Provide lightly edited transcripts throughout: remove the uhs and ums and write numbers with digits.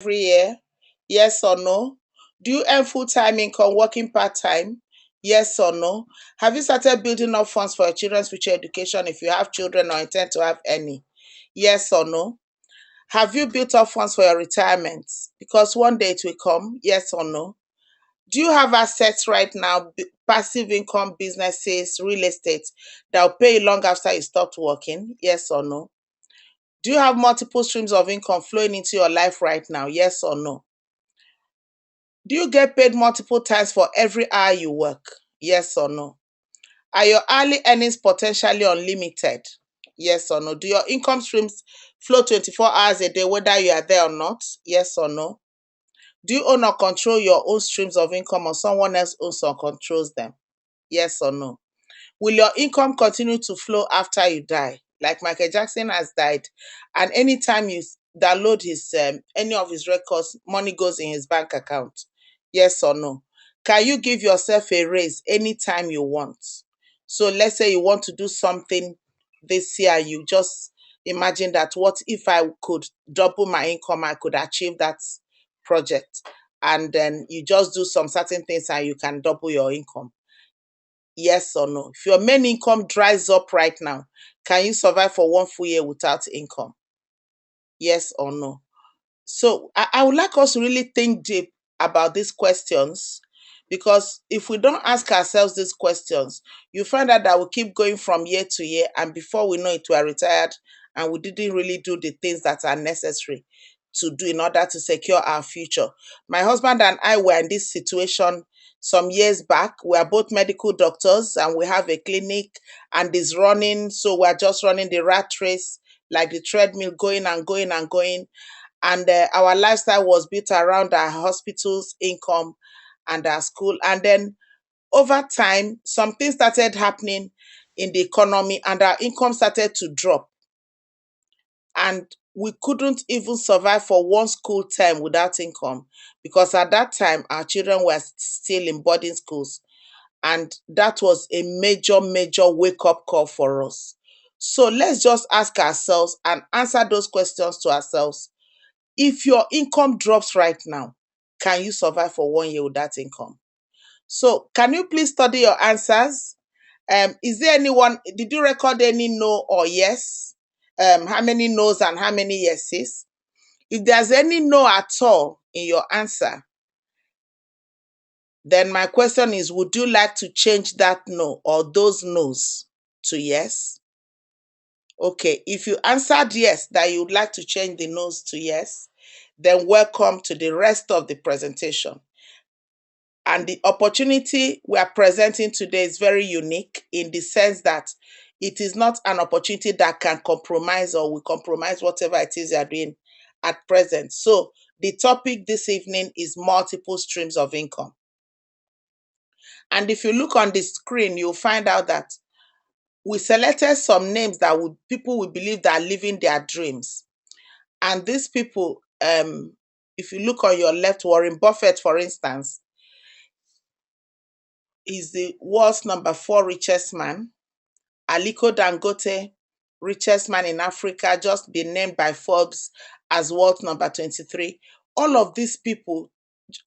every year? Yes or no? Do you earn full-time income working part-time? Yes or no? Have you started building up funds for your children's future education if you have children or intend to have any? Yes or no? Have you built up funds for your retirement? Because one day it will come. Yes or no? Do you have assets right now, passive income businesses, real estate that will pay you long after you stopped working? Yes or no? Do you have multiple streams of income flowing into your life right now? Yes or no? Do you get paid multiple times for every hour you work? Yes or no? Are your hourly earnings potentially unlimited? Yes or no? Do your income streams flow 24 hours a day, whether you are there or not? Yes or no? Do you own or control your own streams of income, or someone else owns or controls them? Yes or no? Will your income continue to flow after you die? Like Michael Jackson has died, and anytime you download his any of his records, money goes in his bank account. Yes or no? Can you give yourself a raise anytime you want? So let's say you want to do something this year, you just imagine that what if I could double my income, I could achieve that project. And then you just do some certain things and you can double your income. Yes or no? If your main income dries up right now, can you survive for one full year without income? Yes or no? So I would like us to really think deep about these questions, because if we don't ask ourselves these questions, you find out that we keep going from year to year, and before we know it, we are retired and we didn't really do the things that are necessary to do in order to secure our future. My husband and I were in this situation some years back. We are both medical doctors and we have a clinic and is running. So we're just running the rat race, like the treadmill, going and going and going, and our lifestyle was built around our hospital's income and our school. And then over time, some things started happening in the economy and our income started to drop. And we couldn't even survive for one school term without income, because at that time our children were still in boarding schools. And that was a major, major wake up call for us. So let's just ask ourselves and answer those questions to ourselves. If your income drops right now, can you survive for one year with that income? So can you please study your answers? Is there anyone, did you record any no or yes? How many no's and how many yeses? If there's any no at all in your answer, then my question is, would you like to change that no or those no's to yes? Okay, if you answered yes, that you would like to change the no's to yes, then welcome to the rest of the presentation. And the opportunity we are presenting today is very unique in the sense that it is not an opportunity that can compromise or will compromise whatever it is you are doing at present. So the topic this evening is multiple streams of income. And if you look on the screen, you'll find out that we selected some names that would people will believe that are living their dreams. And these people, if you look on your left, Warren Buffett, for instance, is the world's number 4 richest man. Aliko Dangote, richest man in Africa, just been named by Forbes as world number 23. All of these people,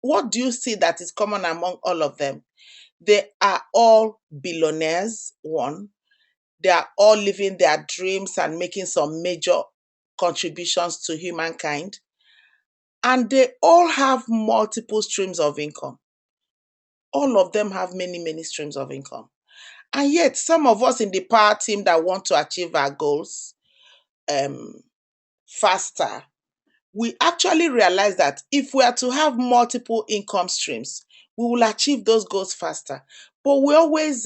what do you see that is common among all of them? They are all billionaires, one. They are all living their dreams and making some major contributions to humankind. And they all have multiple streams of income. All of them have many, many streams of income. And yet, some of us in the power team that want to achieve our goals um, faster, we actually realize that if we are to have multiple income streams, we will achieve those goals faster. But we always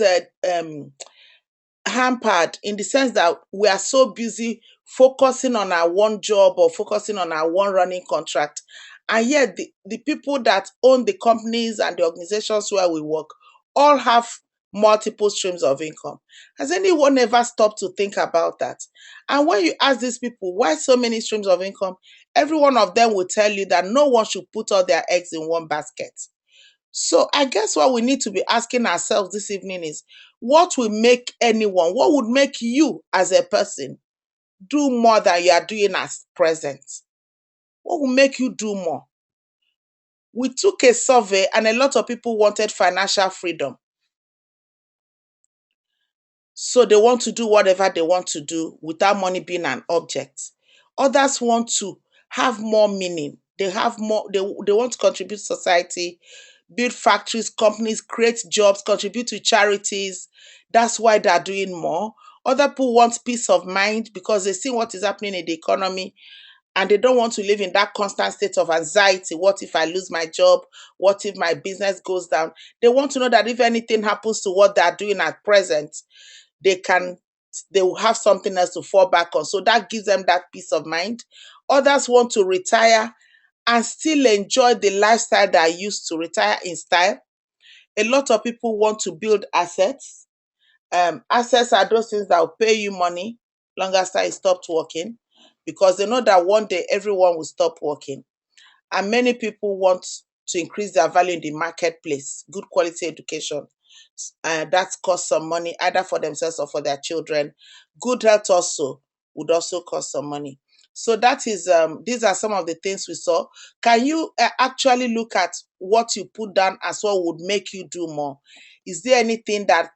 hampered in the sense that we are so busy focusing on our one job or focusing on our one running contract. And yet, the people that own the companies and the organizations where we work all have multiple streams of income. Has anyone ever stopped to think about that? And when you ask these people why so many streams of income, every one of them will tell you that no one should put all their eggs in one basket. So I guess what we need to be asking ourselves this evening is, what will make anyone, what would make you as a person do more than you are doing as present? What will make you do more? We took a survey and a lot of people wanted financial freedom. So they want to do whatever they want to do without money being an object. Others want to have more meaning. They have more, they want to contribute to society, build factories, companies, create jobs, contribute to charities. That's why they're doing more. Other people want peace of mind because they see what is happening in the economy and they don't want to live in that constant state of anxiety. What if I lose my job? What if my business goes down? They want to know that if anything happens to what they're doing at present, they can they will have something else to fall back on. So that gives them that peace of mind. Others want to retire and still enjoy the lifestyle that I used to, retire in style. A lot of people want to build assets. Assets are those things that will pay you money long after you stopped working because they know that one day everyone will stop working. And many people want to increase their value in the marketplace, good quality education. That costs some money either for themselves or for their children. Good health also would also cost some money. So that is these are some of the things we saw. Can you actually look at what you put down as what would make you do more? Is there anything that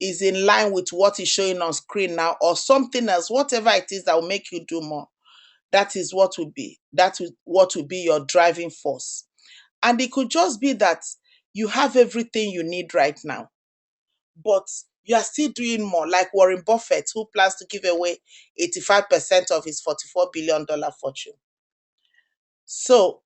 is in line with what is showing on screen now, or something else, whatever it is that will make you do more? That is what will be, what will be your driving force. And it could just be that you have everything you need right now, but you are still doing more, like Warren Buffett, who plans to give away 85% of his $44 billion fortune. So,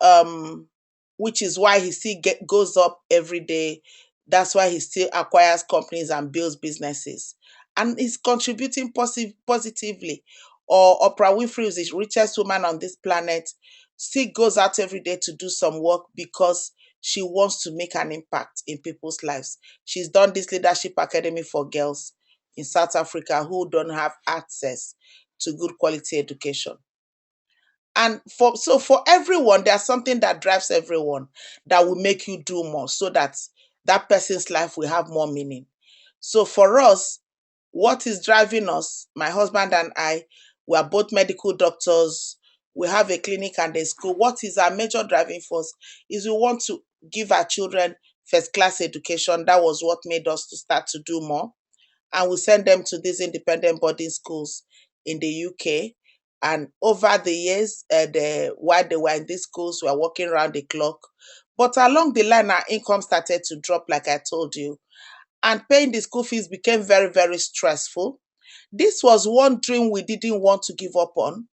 which is why he still goes up every day. That's why he still acquires companies and builds businesses. And he's contributing positively. Or Oprah Winfrey is the richest woman on this planet, still goes out every day to do some work because she wants to make an impact in people's lives. She's done this leadership academy for girls in South Africa who don't have access to good quality education. And for everyone, there's something that drives everyone that will make you do more so that that person's life will have more meaning. So for us, what is driving us, my husband and I, we are both medical doctors. We have a clinic and a school. What is our major driving force is we want to give our children first class education. That was what made us to start to do more, and we send them to these independent boarding schools in the UK. And over the years, while they were in these schools, we were working around the clock. But along the line, our income started to drop, like I told you, and paying the school fees became very, very stressful. This was one dream we didn't want to give up on.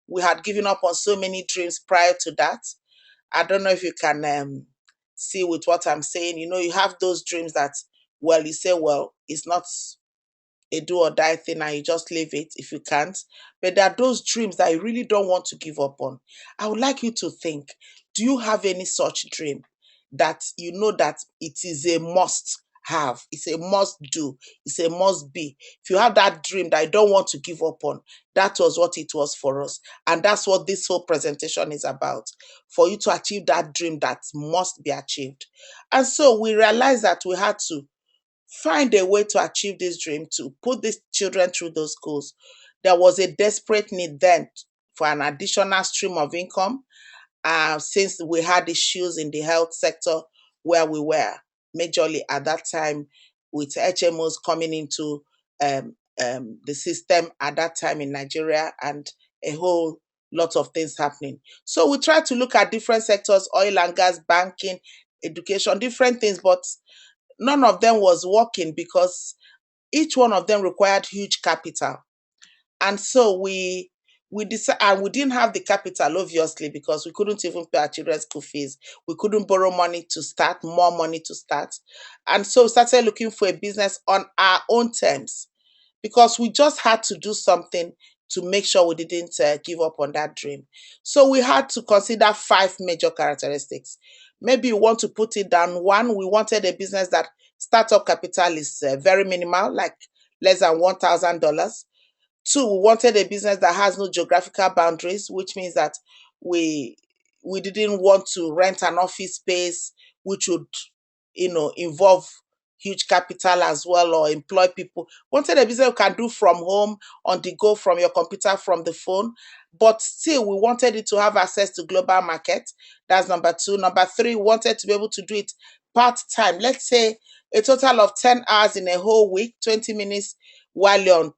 We had given up on so many dreams prior to that. I don't know if you can see with what I'm saying. You know, you have those dreams that, well, you say, well, it's not a do or die thing and you just leave it if you can't. But there are those dreams that you really don't want to give up on. I would like you to think, do you have any such dream that you know that it is a must have, it's a must do, it's a must be? If you have that dream that you don't want to give up on, that was what it was for us. And that's what this whole presentation is about, for you to achieve that dream that must be achieved. And so we realized that we had to find a way to achieve this dream, to put these children through those schools. There was a desperate need then for an additional stream of income, since we had issues in the health sector where we were majorly at that time, with HMOs coming into the system at that time in Nigeria, and a whole lot of things happening. So we tried to look at different sectors: oil and gas, banking, education, different things, but none of them was working because each one of them required huge capital. And so we decided, and we didn't have the capital obviously because we couldn't even pay our children's school fees. We couldn't borrow money to start, more money to start. And so we started looking for a business on our own terms because we just had to do something to make sure we didn't give up on that dream. So we had to consider five major characteristics. Maybe you want to put it down. One, we wanted a business that startup capital is very minimal, like less than $1,000. Two, we wanted a business that has no geographical boundaries, which means that we we didn't want to rent an office space, which would, involve huge capital as well, or employ people. Wanted a business you can do from home, on the go, from your computer, from the phone. But still, we wanted it to have access to global market. That's number two. Number three, we wanted to be able to do it part-time. Let's say a total of 10 hours in a whole week, 20 minutes while you're on,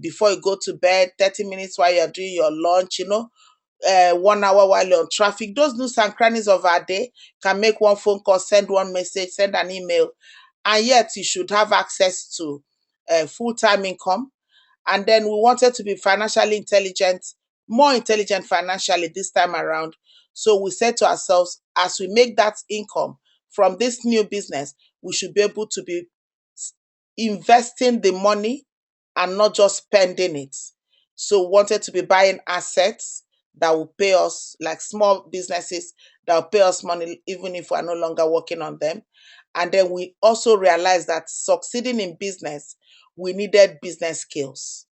before you go to bed, 30 minutes while you're doing your lunch, 1 hour while you're on traffic. Those nooks and crannies of our day can make one phone call, send one message, send an email, and yet you should have access to full-time income. And then we wanted to be financially intelligent, more intelligent financially this time around. So we said to ourselves, as we make that income from this new business, we should be able to be investing the money and not just spending it. So we wanted to be buying assets that will pay us, like small businesses that will pay us money even if we're no longer working on them. And then we also realized that succeeding in business, we needed business skills.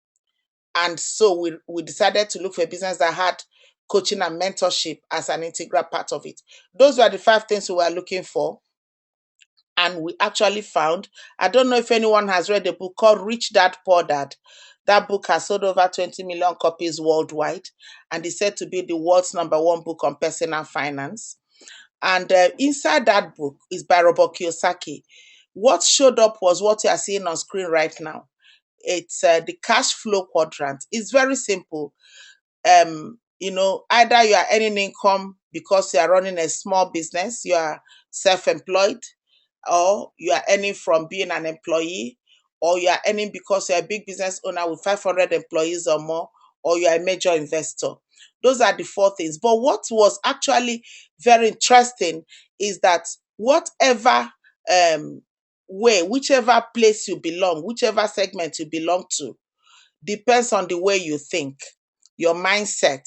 And so we decided to look for a business that had coaching and mentorship as an integral part of it. Those were the five things we were looking for. And we actually found, I don't know if anyone has read a book called Rich Dad Poor Dad. That book has sold over 20 million copies worldwide and is said to be the world's number one book on personal finance. And inside that book is by Robert Kiyosaki. What showed up was what you are seeing on screen right now. It's the cash flow quadrant. It's very simple. Either you are earning income because you are running a small business, you are self-employed, or you are earning from being an employee, or you are earning because you're a big business owner with 500 employees or more, or you are a major investor. Those are the four things. But what was actually very interesting is that whatever way, whichever place you belong, whichever segment you belong to, depends on the way you think, your mindset.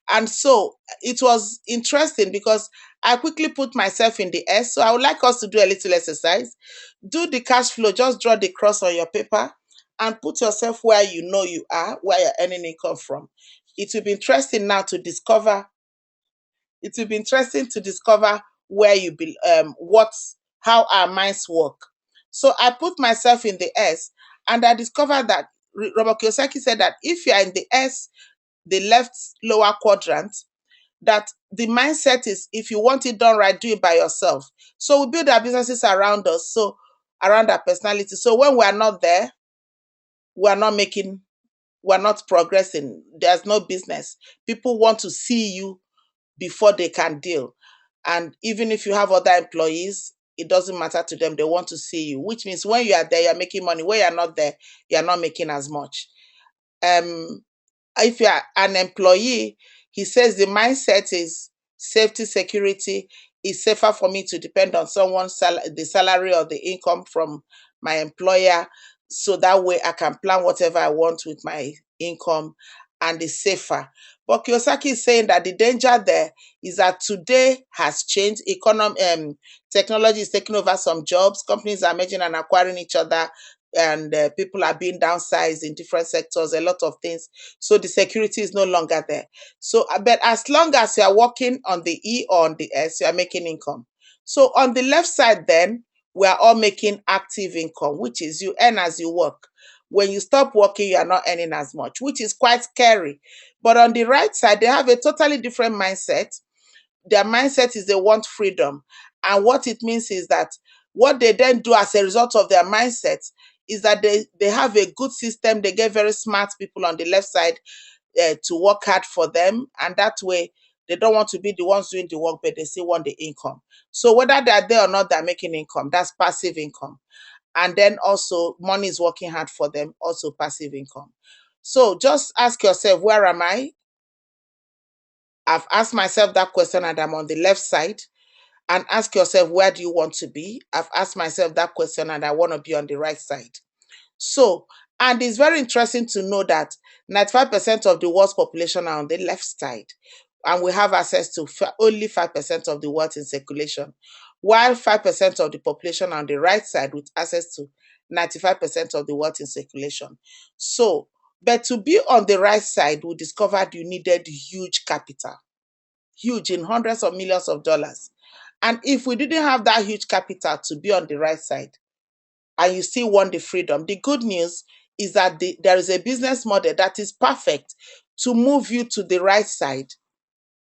And so it was interesting because I quickly put myself in the S. So I would like us to do a little exercise. Do the cash flow, just draw the cross on your paper and put yourself where you know you are, where you're earning income from. It will be interesting now to discover it will be interesting to discover where you be how our minds work. So I put myself in the S and I discovered that Robert Kiyosaki said that if you are in the S, the left lower quadrant, that the mindset is if you want it done right, do it by yourself. So we build our businesses around us, so around our personality. So when we are not there, we are not making, we are not progressing. There's no business. People want to see you before they can deal. And even if you have other employees, it doesn't matter to them. They want to see you, which means when you are there, you're making money. When you're not there, you're not making as much. Um, if you're an employee, he says the mindset is safety, security. It's safer for me to depend on someone's the salary or the income from my employer. So that way I can plan whatever I want with my income and it's safer. But Kiyosaki is saying that the danger there is that today has changed. Technology is taking over some jobs. Companies are merging and acquiring each other, and people are being downsized in different sectors. A lot of things, so the security is no longer there. So, but as long as you are working on the E or on the S, you are making income. So on the left side, then we are all making active income, which is you earn as you work. When you stop working, you are not earning as much, which is quite scary. But on the right side, they have a totally different mindset. Their mindset is they want freedom. And what it means is that what they then do as a result of their mindset is that they have a good system. They get very smart people on the left side to work hard for them. And that way, they don't want to be the ones doing the work, but they still want the income. So whether they're there or not, they're making income. That's passive income. And then also money is working hard for them, also passive income. So just ask yourself, where am I? I've asked myself that question and I'm on the left side. And ask yourself, where do you want to be? I've asked myself that question and I want to be on the right side. So, and it's very interesting to know that 95% of the world's population are on the left side, and we have access to only 5% of the wealth in circulation, while 5% of the population are on the right side with access to 95% of the wealth in circulation. So, but to be on the right side, we discovered you needed huge capital, huge in hundreds of millions of dollars. And if we didn't have that huge capital to be on the right side, and you still want the freedom. The good news is that there is a business model that is perfect to move you to the right side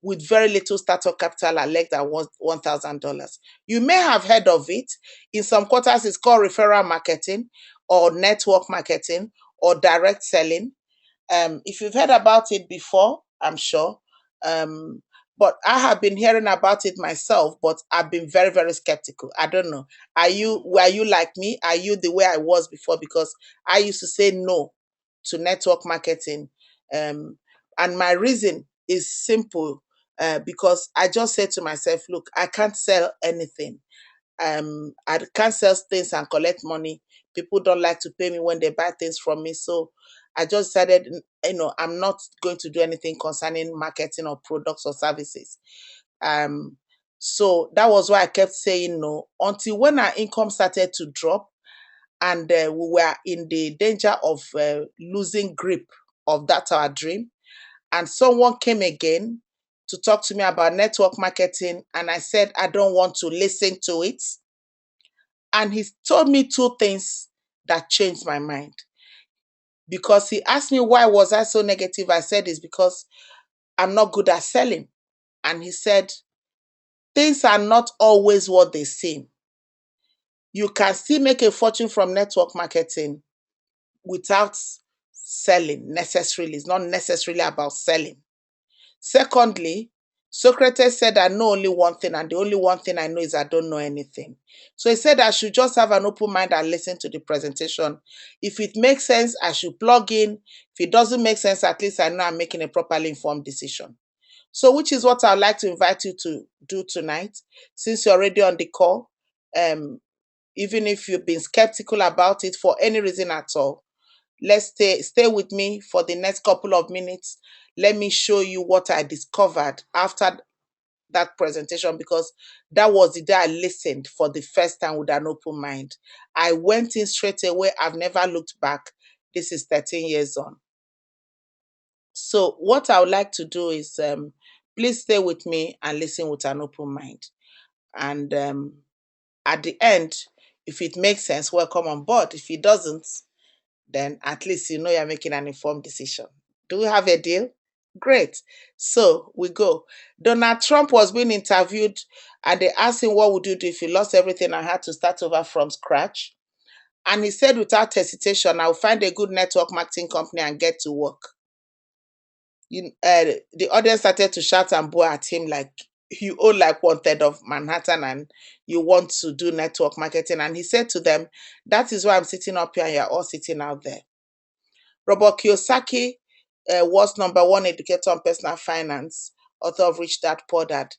with very little startup capital and less than $1,000. You may have heard of it. In some quarters, it's called referral marketing or network marketing or direct selling. If you've heard about it before, I'm sure. Um, but I have been hearing about it myself, but I've been very, very skeptical. I don't know. Were you like me? Are you the way I was before? Because I used to say no to network marketing. Um, and my reason is simple, because I just said to myself, look, I can't sell anything. I can't sell things and collect money. People don't like to pay me when they buy things from me. So I just decided, I'm not going to do anything concerning marketing or products or services. Um, so that was why I kept saying no until when our income started to drop, and we were in the danger of losing grip of that our dream. And someone came again to talk to me about network marketing, and I said I don't want to listen to it. And he told me two things that changed my mind. Because he asked me why was I so negative. I said it's because I'm not good at selling. And he said things are not always what they seem. You can still make a fortune from network marketing without selling necessarily. It's not necessarily about selling. Secondly, Socrates said, I know only one thing, and the only one thing I know is I don't know anything. So he said I should just have an open mind and listen to the presentation. If it makes sense, I should plug in. If it doesn't make sense, at least I know I'm making a properly informed decision. So, which is what I'd like to invite you to do tonight, since you're already on the call. Um, Even if you've been skeptical about it for any reason at all, let's stay with me for the next couple of minutes. Let me show you what I discovered after that presentation, because that was the day I listened for the first time with an open mind. I went in straight away. I've never looked back. This is 13 years on. So what I would like to do is, please stay with me and listen with an open mind. And at the end, if it makes sense, welcome on board. If it doesn't, then at least you know you're making an informed decision. Do we have a deal? Great. So we go. Donald Trump was being interviewed, and they asked him, what would you do if you lost everything and had to start over from scratch? And he said without hesitation, I'll find a good network marketing company and get to work. The audience started to shout and boo at him like, you own like 1/3 of Manhattan and you want to do network marketing. And he said to them, that is why I'm sitting up here and you're all sitting out there. Robert Kiyosaki was number one educator on personal finance, author of Rich Dad Poor Dad.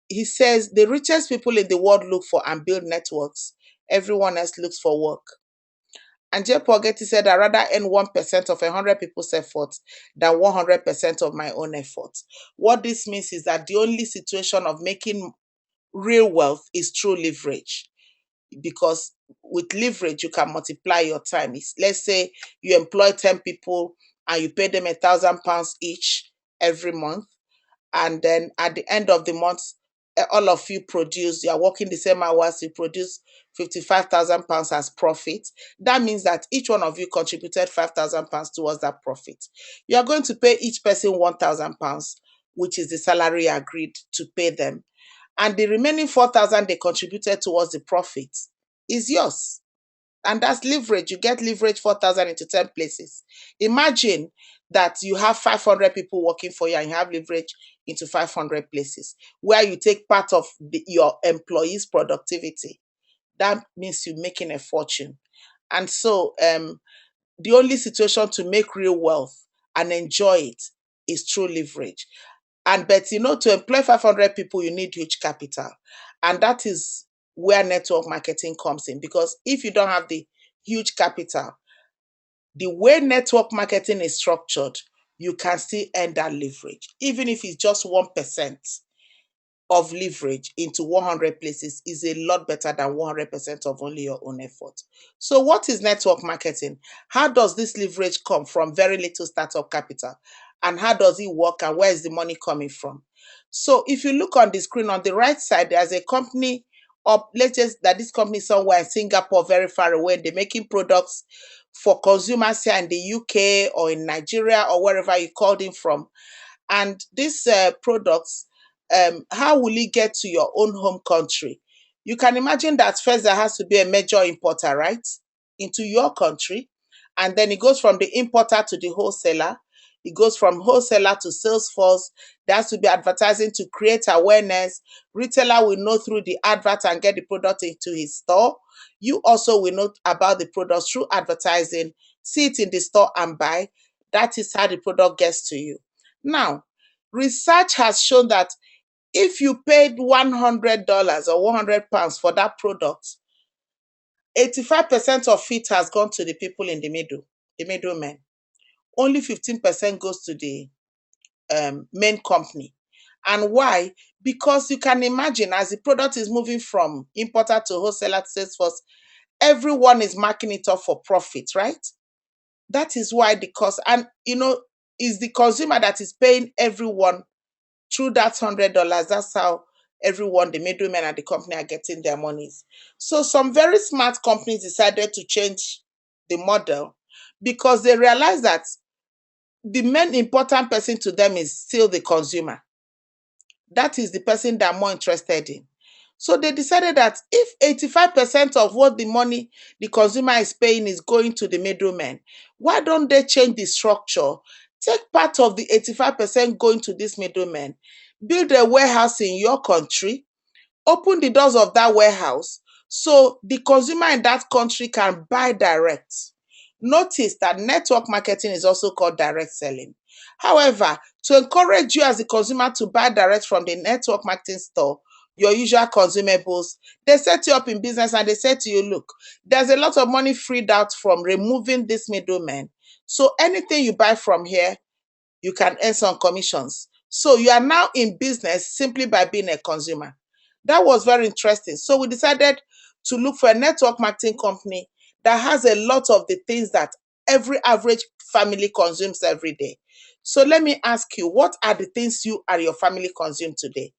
He says the richest people in the world look for and build networks. Everyone else looks for work. And Jay Paul Getty said, I'd rather earn 1% of 100 people's effort than 100% of my own effort. What this means is that the only situation of making real wealth is through leverage, because with leverage you can multiply your time. Let's say you employ 10 people and you pay them £1,000 each every month, and then at the end of the month, all of you produce, you are working the same hours, you produce £55,000 as profit. That means that each one of you contributed £5,000 towards that profit. You are going to pay each person £1,000, which is the salary agreed to pay them, and the remaining 4,000 they contributed towards the profit is yours. And that's leverage. You get leverage 4,000 into 10 places. Imagine that you have 500 people working for you and you have leverage into 500 places where you take part of your employees' productivity. That means you're making a fortune. And so the only situation to make real wealth and enjoy it is through leverage. And but to employ 500 people, you need huge capital. And that is where network marketing comes in. Because if you don't have the huge capital, the way network marketing is structured, you can still earn that leverage. Even if it's just 1% of leverage into 100 places is a lot better than 100% of only your own effort. So what is network marketing? How does this leverage come from very little startup capital? And how does it work and where is the money coming from? So if you look on the screen on the right side, there's a company or let's just that this company is somewhere in Singapore, very far away, and they're making products for consumers here in the UK or in Nigeria or wherever you called in from. And these products, how will it get to your own home country? You can imagine that first there has to be a major importer, right, into your country. And then it goes from the importer to the wholesaler. It goes from wholesaler to sales force. There has to be advertising to create awareness. Retailer will know through the advert and get the product into his store. You also will know about the product through advertising, see it in the store and buy. That is how the product gets to you. Now, research has shown that if you paid $100 or £100 for that product, 85% of it has gone to the people in the middle, the middlemen. Only 15% goes to the main company. And why? Because you can imagine as the product is moving from importer to wholesaler to sales force, everyone is marking it up for profit, right? That is why the cost, and is the consumer that is paying everyone through that $100. That's how everyone, the middlemen and the company, are getting their monies. So some very smart companies decided to change the model because they realized that the main important person to them is still the consumer. That is the person they're more interested in. So they decided that if 85% of what the money the consumer is paying is going to the middlemen, why don't they change the structure? Take part of the 85% going to this middlemen, build a warehouse in your country, open the doors of that warehouse so the consumer in that country can buy direct. Notice that network marketing is also called direct selling. However, to encourage you as a consumer to buy direct from the network marketing store, your usual consumables, they set you up in business and they say to you, look, there's a lot of money freed out from removing this middleman. So anything you buy from here, you can earn some commissions. So you are now in business simply by being a consumer. That was very interesting. So we decided to look for a network marketing company that has a lot of the things that every average family consumes every day. So let me ask you, what are the things you and your family consume today?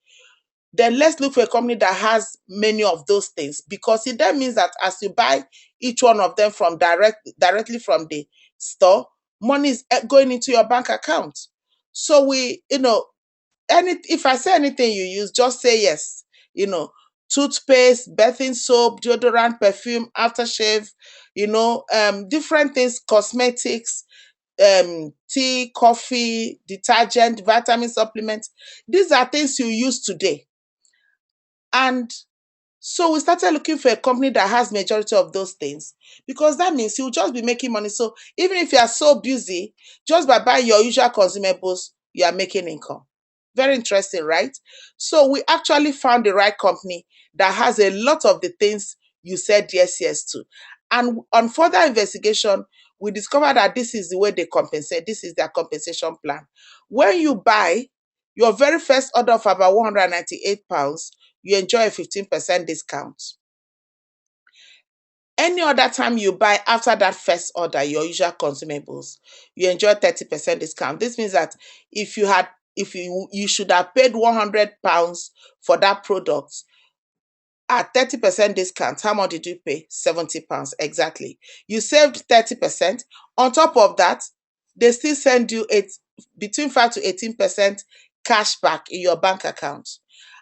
Then let's look for a company that has many of those things, because it then means that as you buy each one of them from directly from the store, money is going into your bank account. So if I say anything you use, just say yes. Toothpaste, bathing soap, deodorant, perfume, aftershave, different things, cosmetics, tea, coffee, detergent, vitamin supplements. These are things you use today. And so we started looking for a company that has majority of those things, because that means you'll just be making money. So even if you are so busy, just by buying your usual consumables, you are making income. Very interesting, right? So we actually found the right company that has a lot of the things you said yes to. And on further investigation, we discovered that this is the way they compensate. This is their compensation plan. When you buy your very first order of about £198, you enjoy a 15% discount. Any other time you buy after that first order, your usual consumables, you enjoy 30% discount. This means that if you should have paid £100 for that product, at 30% discount, how much did you pay? £70. Exactly. You saved 30%. On top of that, they still send you between 5 to 18% cash back in your bank account.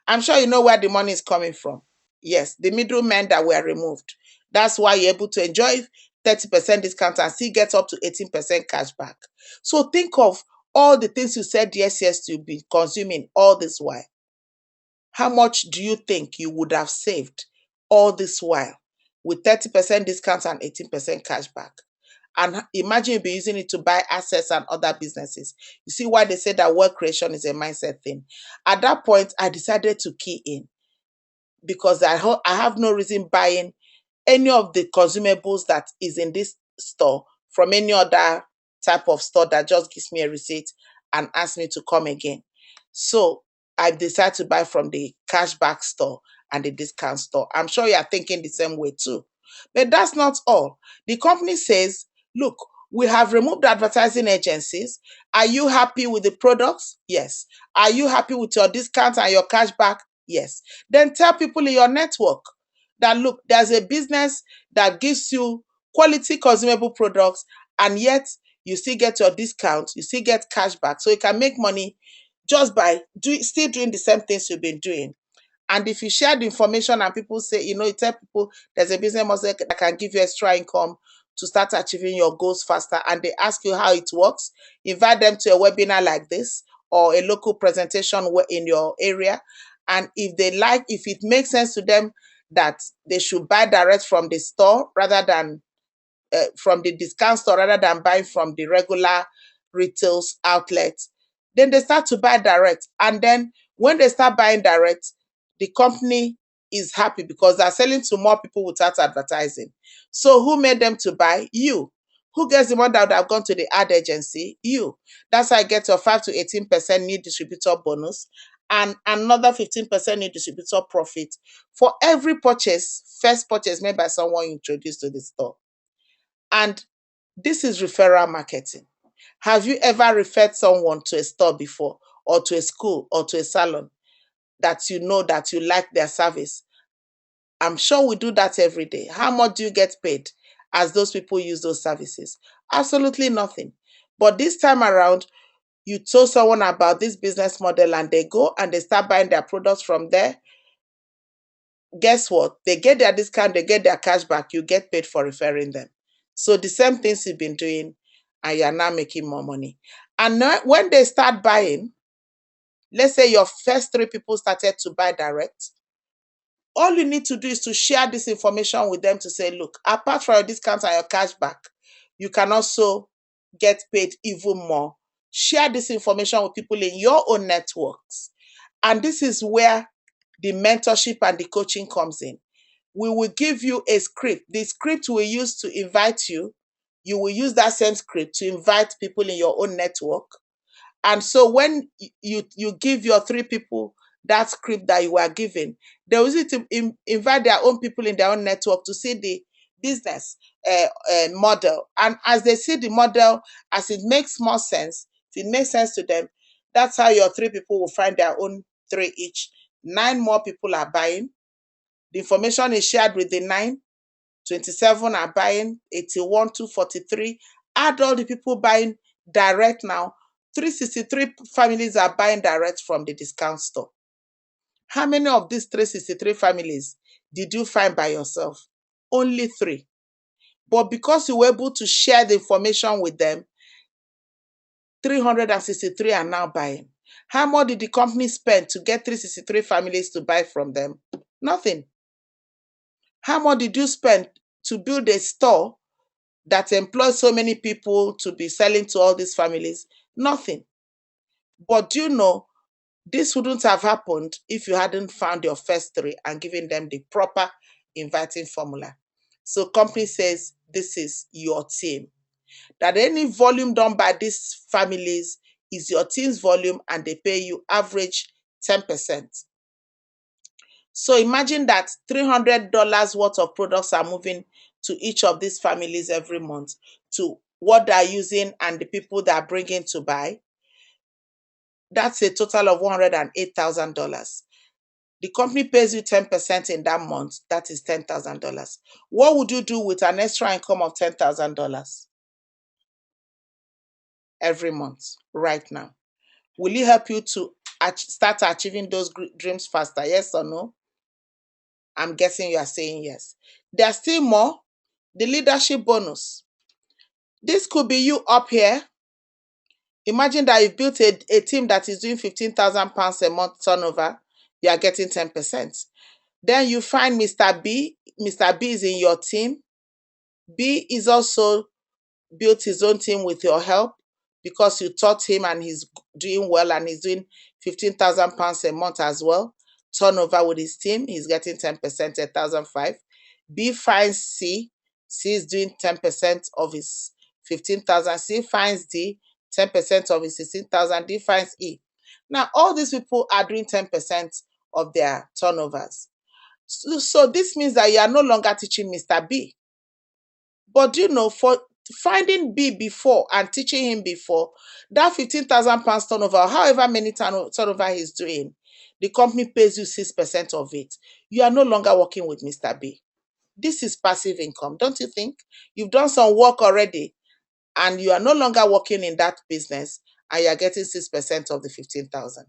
I'm sure you know where the money is coming from. Yes, the middlemen that were removed. That's why you're able to enjoy 30% discount and still get up to 18% cash back. So think of all the things you said yes to be consuming all this while. How much do you think you would have saved all this while with 30% discount and 18% cash back? And imagine you'll be using it to buy assets and other businesses. You see why they say that wealth creation is a mindset thing. At that point, I decided to key in, because I have no reason buying any of the consumables that is in this store from any other type of store that just gives me a receipt and asks me to come again. So I decided to buy from the cashback store and the discount store. I'm sure you are thinking the same way too. But that's not all. The company says, look, we have removed advertising agencies. Are you happy with the products? Yes. Are you happy with your discount and your cashback? Yes. Then tell people in your network that, look, there's a business that gives you quality consumable products, and yet you still get your discount, you still get cash back. So you can make money just by still doing the same things you've been doing. And if you share the information and people say, you tell people there's a business model that can give you extra income to start achieving your goals faster, and they ask you how it works, invite them to a webinar like this or a local presentation in your area. And if it makes sense to them that they should buy direct from the store rather than from the discount store rather than buying from the regular retail outlet, then they start to buy direct. And then when they start buying direct, the company is happy because they're selling to more people without advertising. So who made them to buy? You. Who gets the money that would have gone to the ad agency? You. That's how I get your 5 to 18% new distributor bonus and another 15% new distributor profit for every first purchase made by someone introduced to the store. And this is referral marketing. Have you ever referred someone to a store before, or to a school, or to a salon that that you like their service? I'm sure we do that every day. How much do you get paid as those people use those services? Absolutely nothing. But this time around, you told someone about this business model and they go and they start buying their products from there. Guess what? They get their discount, they get their cash back, you get paid for referring them. So the same things you've been doing, and you're now making more money. And now, when they start buying, let's say your first 3 people started to buy direct, all you need to do is to share this information with them to say, look, apart from your discount and your cash back, you can also get paid even more. Share this information with people in your own networks. And this is where the mentorship and the coaching comes in. We will give you a script. The script we use to invite you, you will use that same script to invite people in your own network. And so when you give your 3 people that script that you were given, they will use it to invite their own people in their own network to see the business model. And as they see the model, as it makes more sense, if it makes sense to them, that's how your 3 people will find their own 3 each. 9 more people are buying. The information is shared with the 9. 27 are buying, 81, 243. Add all the people buying direct now. 363 families are buying direct from the discount store. How many of these 363 families did you find by yourself? Only 3. But because you were able to share the information with them, 363 are now buying. How much did the company spend to get 363 families to buy from them? Nothing. How much did you spend to build a store that employs so many people to be selling to all these families? Nothing. But do you know, this wouldn't have happened if you hadn't found your first 3 and given them the proper inviting formula. So company says this is your team. That any volume done by these families is your team's volume, and they pay you average 10%. So imagine that $300 worth of products are moving to each of these families every month, to what they're using and the people that are bringing to buy. That's a total of $108,000. The company pays you 10% in that month. That is $10,000. What would you do with an extra income of $10,000 every month right now? Will it help you to start achieving those dreams faster? Yes or no? I'm guessing you are saying yes. There's still more. The leadership bonus. This could be you up here. Imagine that you've built a team that is doing £15,000 a month turnover. You are getting 10%. Then you find Mr. B. Mr. B is in your team. B is also built his own team with your help because you taught him and he's doing well, and he's doing £15,000 a month as well. Turnover with his team, he's getting 10%, 1,005. B finds C. C is doing 10% of his 15,000. C finds D, 10% of his 16,000. D finds E. Now, all these people are doing 10% of their turnovers. So this means that you are no longer teaching Mr. B. But you know, for finding B before and teaching him before, that £15,000 turnover, however many turnover he's doing, the company pays you 6% of it. You are no longer working with Mr. B. This is passive income, don't you think? You've done some work already and you are no longer working in that business and you are getting 6% of the 15,000.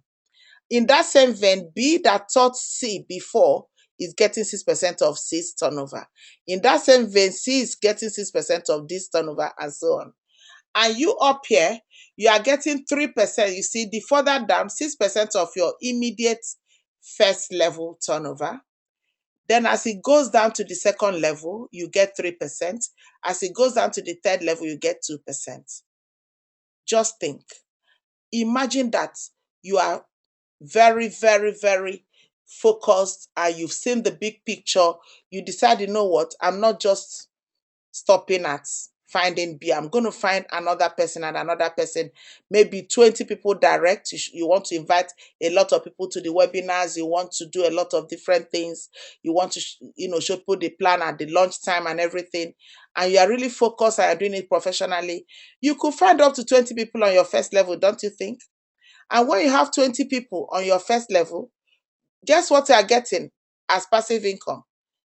In that same vein, B that thought C before is getting 6% of C's turnover. In that same vein, C is getting 6% of this turnover and so on. And you up here, you are getting 3%. You see, the further down, 6% of your immediate first level turnover. Then as it goes down to the second level, you get 3%. As it goes down to the third level, you get 2%. Just think. Imagine that you are very, very, very focused and you've seen the big picture. You decide, you know what, I'm not just stopping at finding B. I'm going to find another person and another person, maybe 20 people direct. You want to invite a lot of people to the webinars. You want to do a lot of different things. You want to, show people the plan at the lunchtime and everything. And you are really focused and you're doing it professionally. You could find up to 20 people on your first level, don't you think? And when you have 20 people on your first level, guess what you are getting as passive income?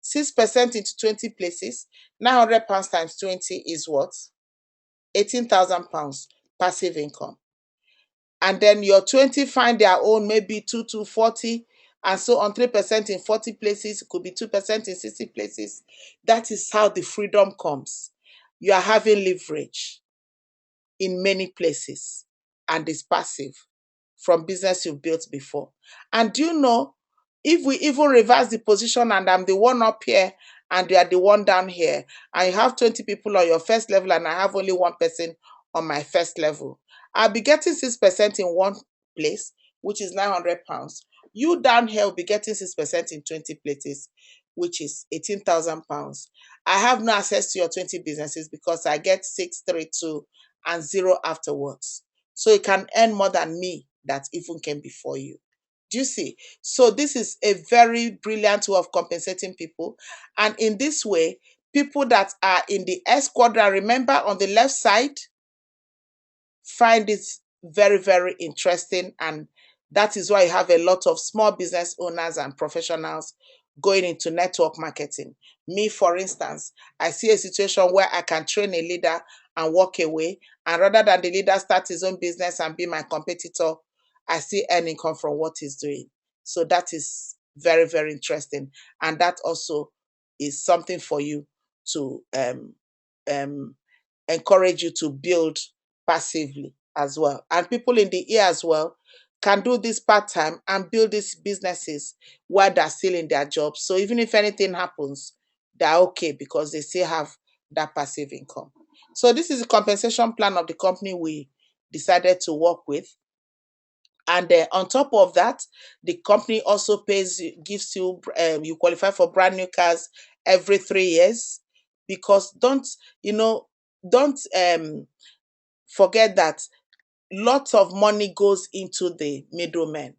6% into 20 places, £900 times 20 is what? £18,000 passive income. And then your 20 find their own, maybe 2 to 40, and so on, 3% in 40 places, it could be 2% in 60 places. That is how the freedom comes. You are having leverage in many places, and it's passive from business you've built before. And do you know, if we even reverse the position and I'm the one up here and you are the one down here, and you have 20 people on your first level and I have only one person on my first level, I'll be getting 6% in one place, which is £900. You down here will be getting 6% in 20 places, which is £18,000. I have no access to your 20 businesses because I get 632 and 0 afterwards. So you can earn more than me that even came before you. Do you see? So this is a very brilliant way of compensating people. And in this way, people that are in the S quadrant, remember on the left side, find it very, very interesting. And that is why you have a lot of small business owners and professionals going into network marketing. Me, for instance, I see a situation where I can train a leader and walk away. And rather than the leader start his own business and be my competitor, I see earn income from what he's doing. So that is very, very interesting. And that also is something for you to um, encourage you to build passively as well. And people in the ear as well can do this part-time and build these businesses while they're still in their jobs. So even if anything happens, they're okay because they still have that passive income. So this is the compensation plan of the company we decided to work with. And on top of that, the company also gives you, you qualify for brand new cars every 3 years. Because don't forget that lots of money goes into the middlemen.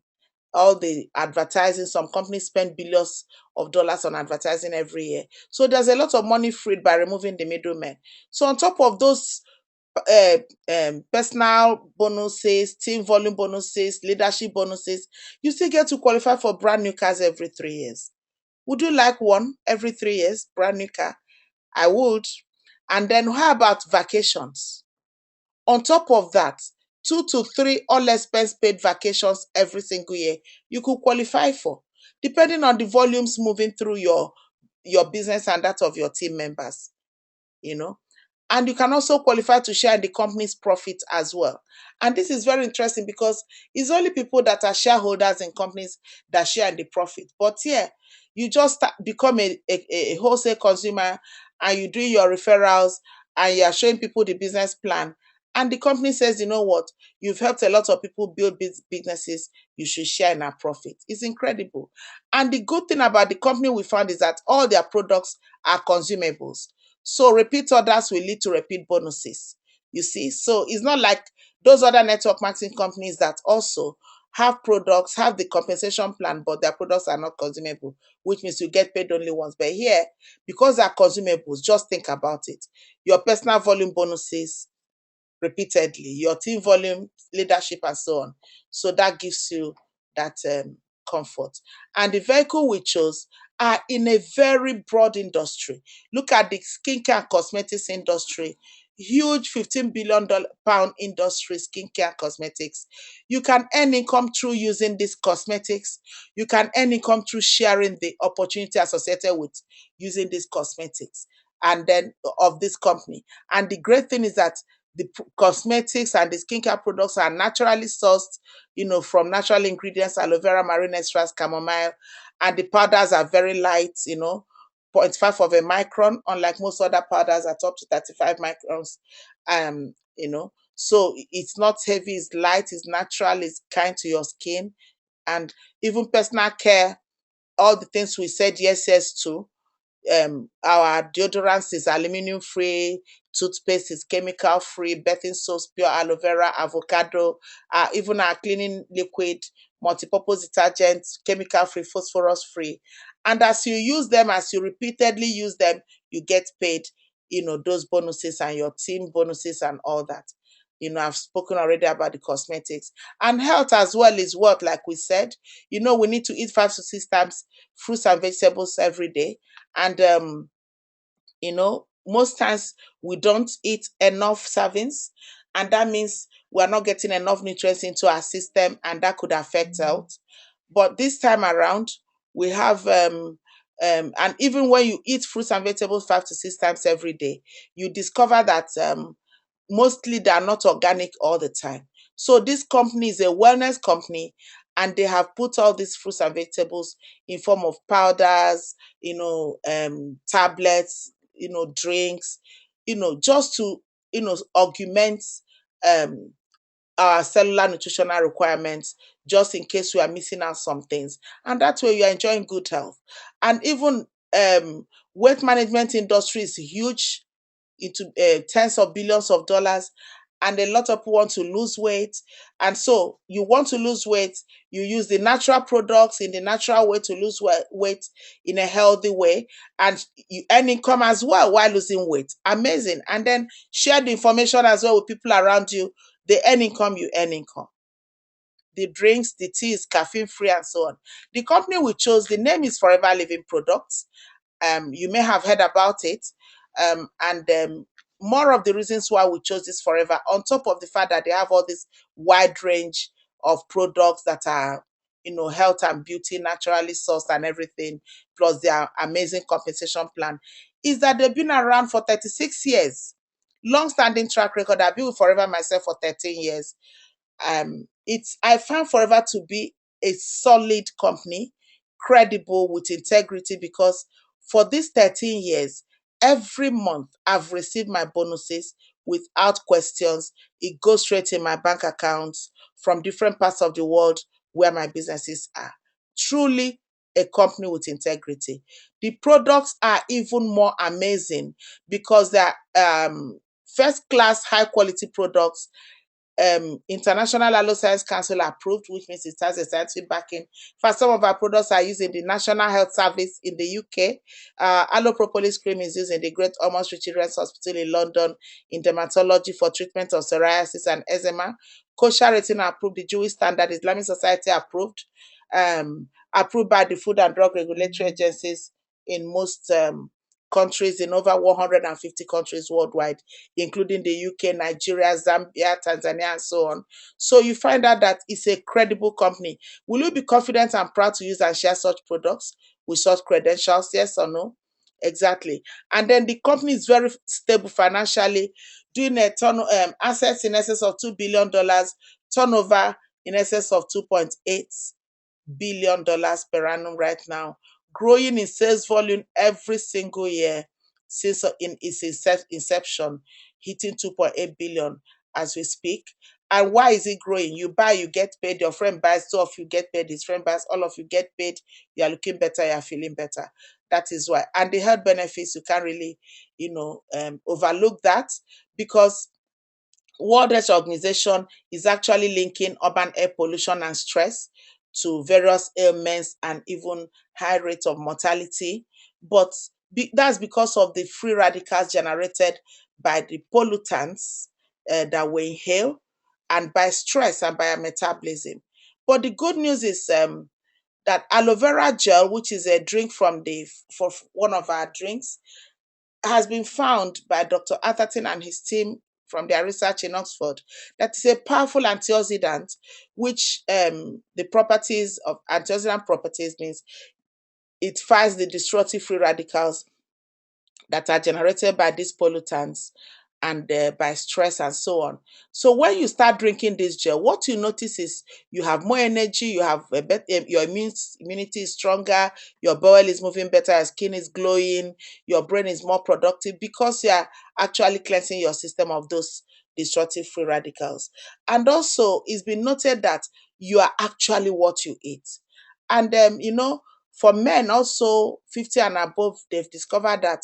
All the advertising, some companies spend billions of dollars on advertising every year. So there's a lot of money freed by removing the middlemen. So on top of those personal bonuses, team volume bonuses, leadership bonuses, you still get to qualify for brand new cars every 3 years. Would you like one every 3 years, brand new car? I would. And then how about vacations? On top of that, 2 to 3 all expense paid vacations every single year you could qualify for, depending on the volumes moving through your business and that of your team members, you know. And you can also qualify to share in the company's profit as well. And this is very interesting because it's only people that are shareholders in companies that share in the profit. But yeah, you just become a wholesale consumer and you do your referrals and you're showing people the business plan. And the company says, you know what, you've helped a lot of people build businesses, you should share in our profit. It's incredible. And the good thing about the company we found is that all their products are consumables. So repeat orders will lead to repeat bonuses. You see, so it's not like those other network marketing companies that also have products, have the compensation plan, but their products are not consumable, which means you get paid only once. But here, because they're consumables, just think about it. Your personal volume bonuses repeatedly, your team volume, leadership, and so on. So that gives you that comfort. And the vehicle we chose are in a very broad industry. Look at the skincare and cosmetics industry, huge £15 billion industry, skincare cosmetics. You can earn income through using these cosmetics. You can earn income through sharing the opportunity associated with using these cosmetics and then of this company. And the great thing is that the cosmetics and the skincare products are naturally sourced, from natural ingredients, aloe vera, marine extracts, chamomile, and the powders are very light, 0.5 of a micron, unlike most other powders at up to 35 microns. So it's not heavy, it's light, it's natural, it's kind to your skin, and even personal care, all the things we said yes to. Our deodorants is aluminum free, toothpaste is chemical free, bathing soaps, pure aloe vera, avocado, even our cleaning liquid, multipurpose detergents, chemical free, phosphorus free. And as you use them, as you repeatedly use them, you get paid, those bonuses and your team bonuses and all that. I've spoken already about the cosmetics. And health as well is what, like we said, we need to eat 5 to 6 times fruits and vegetables every day. And most times we don't eat enough servings, and that means we're not getting enough nutrients into our system, and that could affect health. But this time around, we have and even when you eat fruits and vegetables 5 to 6 times every day, you discover that mostly they are not organic all the time. So this company is a wellness company, and they have put all these fruits and vegetables in form of powders, tablets, drinks, just to, augment um, our cellular nutritional requirements, just in case we are missing out some things. And that way you are enjoying good health. And even weight management industry is huge, into tens of billions of dollars, and a lot of people want to lose weight. And so you want to lose weight, you use the natural products in the natural way to lose weight in a healthy way, and you earn income as well while losing weight. Amazing. And then share the information as well with people around you. They earn income, you earn income. The drinks, the tea is caffeine free, and so on. The company we chose, the name is Forever Living Products. You may have heard about it. And more of the reasons why we chose this Forever, on top of the fact that they have all this wide range of products that are, health and beauty, naturally sourced and everything, plus their amazing compensation plan, is that they've been around for 36 years. Long-standing track record. I've been with Forever myself for 13 years. I found Forever to be a solid company, credible, with integrity, because for these 13 years, every month I've received my bonuses without questions. It goes straight in my bank accounts from different parts of the world where my businesses are. Truly a company with integrity. The products are even more amazing because they're first class, high quality products, International Aloe Science Council approved, which means it has a scientific backing. For some of our products are used in the National Health Service in the UK. Aloe Propolis Cream is used in the Great Ormond Street Children's Hospital in London in dermatology for treatment of psoriasis and eczema. Kosher rating approved, the Jewish Standard Islamic Society approved, approved by the Food and Drug Regulatory Agencies in most countries, in over 150 countries worldwide, including the UK, Nigeria, Zambia, Tanzania, and so on. So you find out that it's a credible company. Will you be confident and proud to use and share such products with such credentials? Yes or no? Exactly. And then the company is very stable financially, doing a assets in excess of $2 billion, turnover in excess of $2.8 billion per annum right now, growing in sales volume every single year since in its inception, hitting 2.8 billion as we speak. And why is it growing? You buy, you get paid, your friend buys, two of you get paid, his friend buys, all of you get paid, you are looking better, you are feeling better. That is why. And the health benefits, you can't really, overlook that, because World Health Organization is actually linking urban air pollution and stress to various ailments and even high rates of mortality. But that's because of the free radicals generated by the pollutants that we inhale, and by stress and by our metabolism. But the good news is that aloe vera gel, which is a drink from for one of our drinks, has been found by Dr. Atherton and his team from their research in Oxford that is a powerful antioxidant, which the properties of antioxidant properties means it fights the destructive free radicals that are generated by these pollutants and by stress and so on. So when you start drinking this gel, what you notice is you have more energy, you have your immunity is stronger, your bowel is moving better, your skin is glowing, your brain is more productive because you are actually cleansing your system of those destructive free radicals. And also, it's been noted that you are actually what you eat. And for men also 50 and above, they've discovered that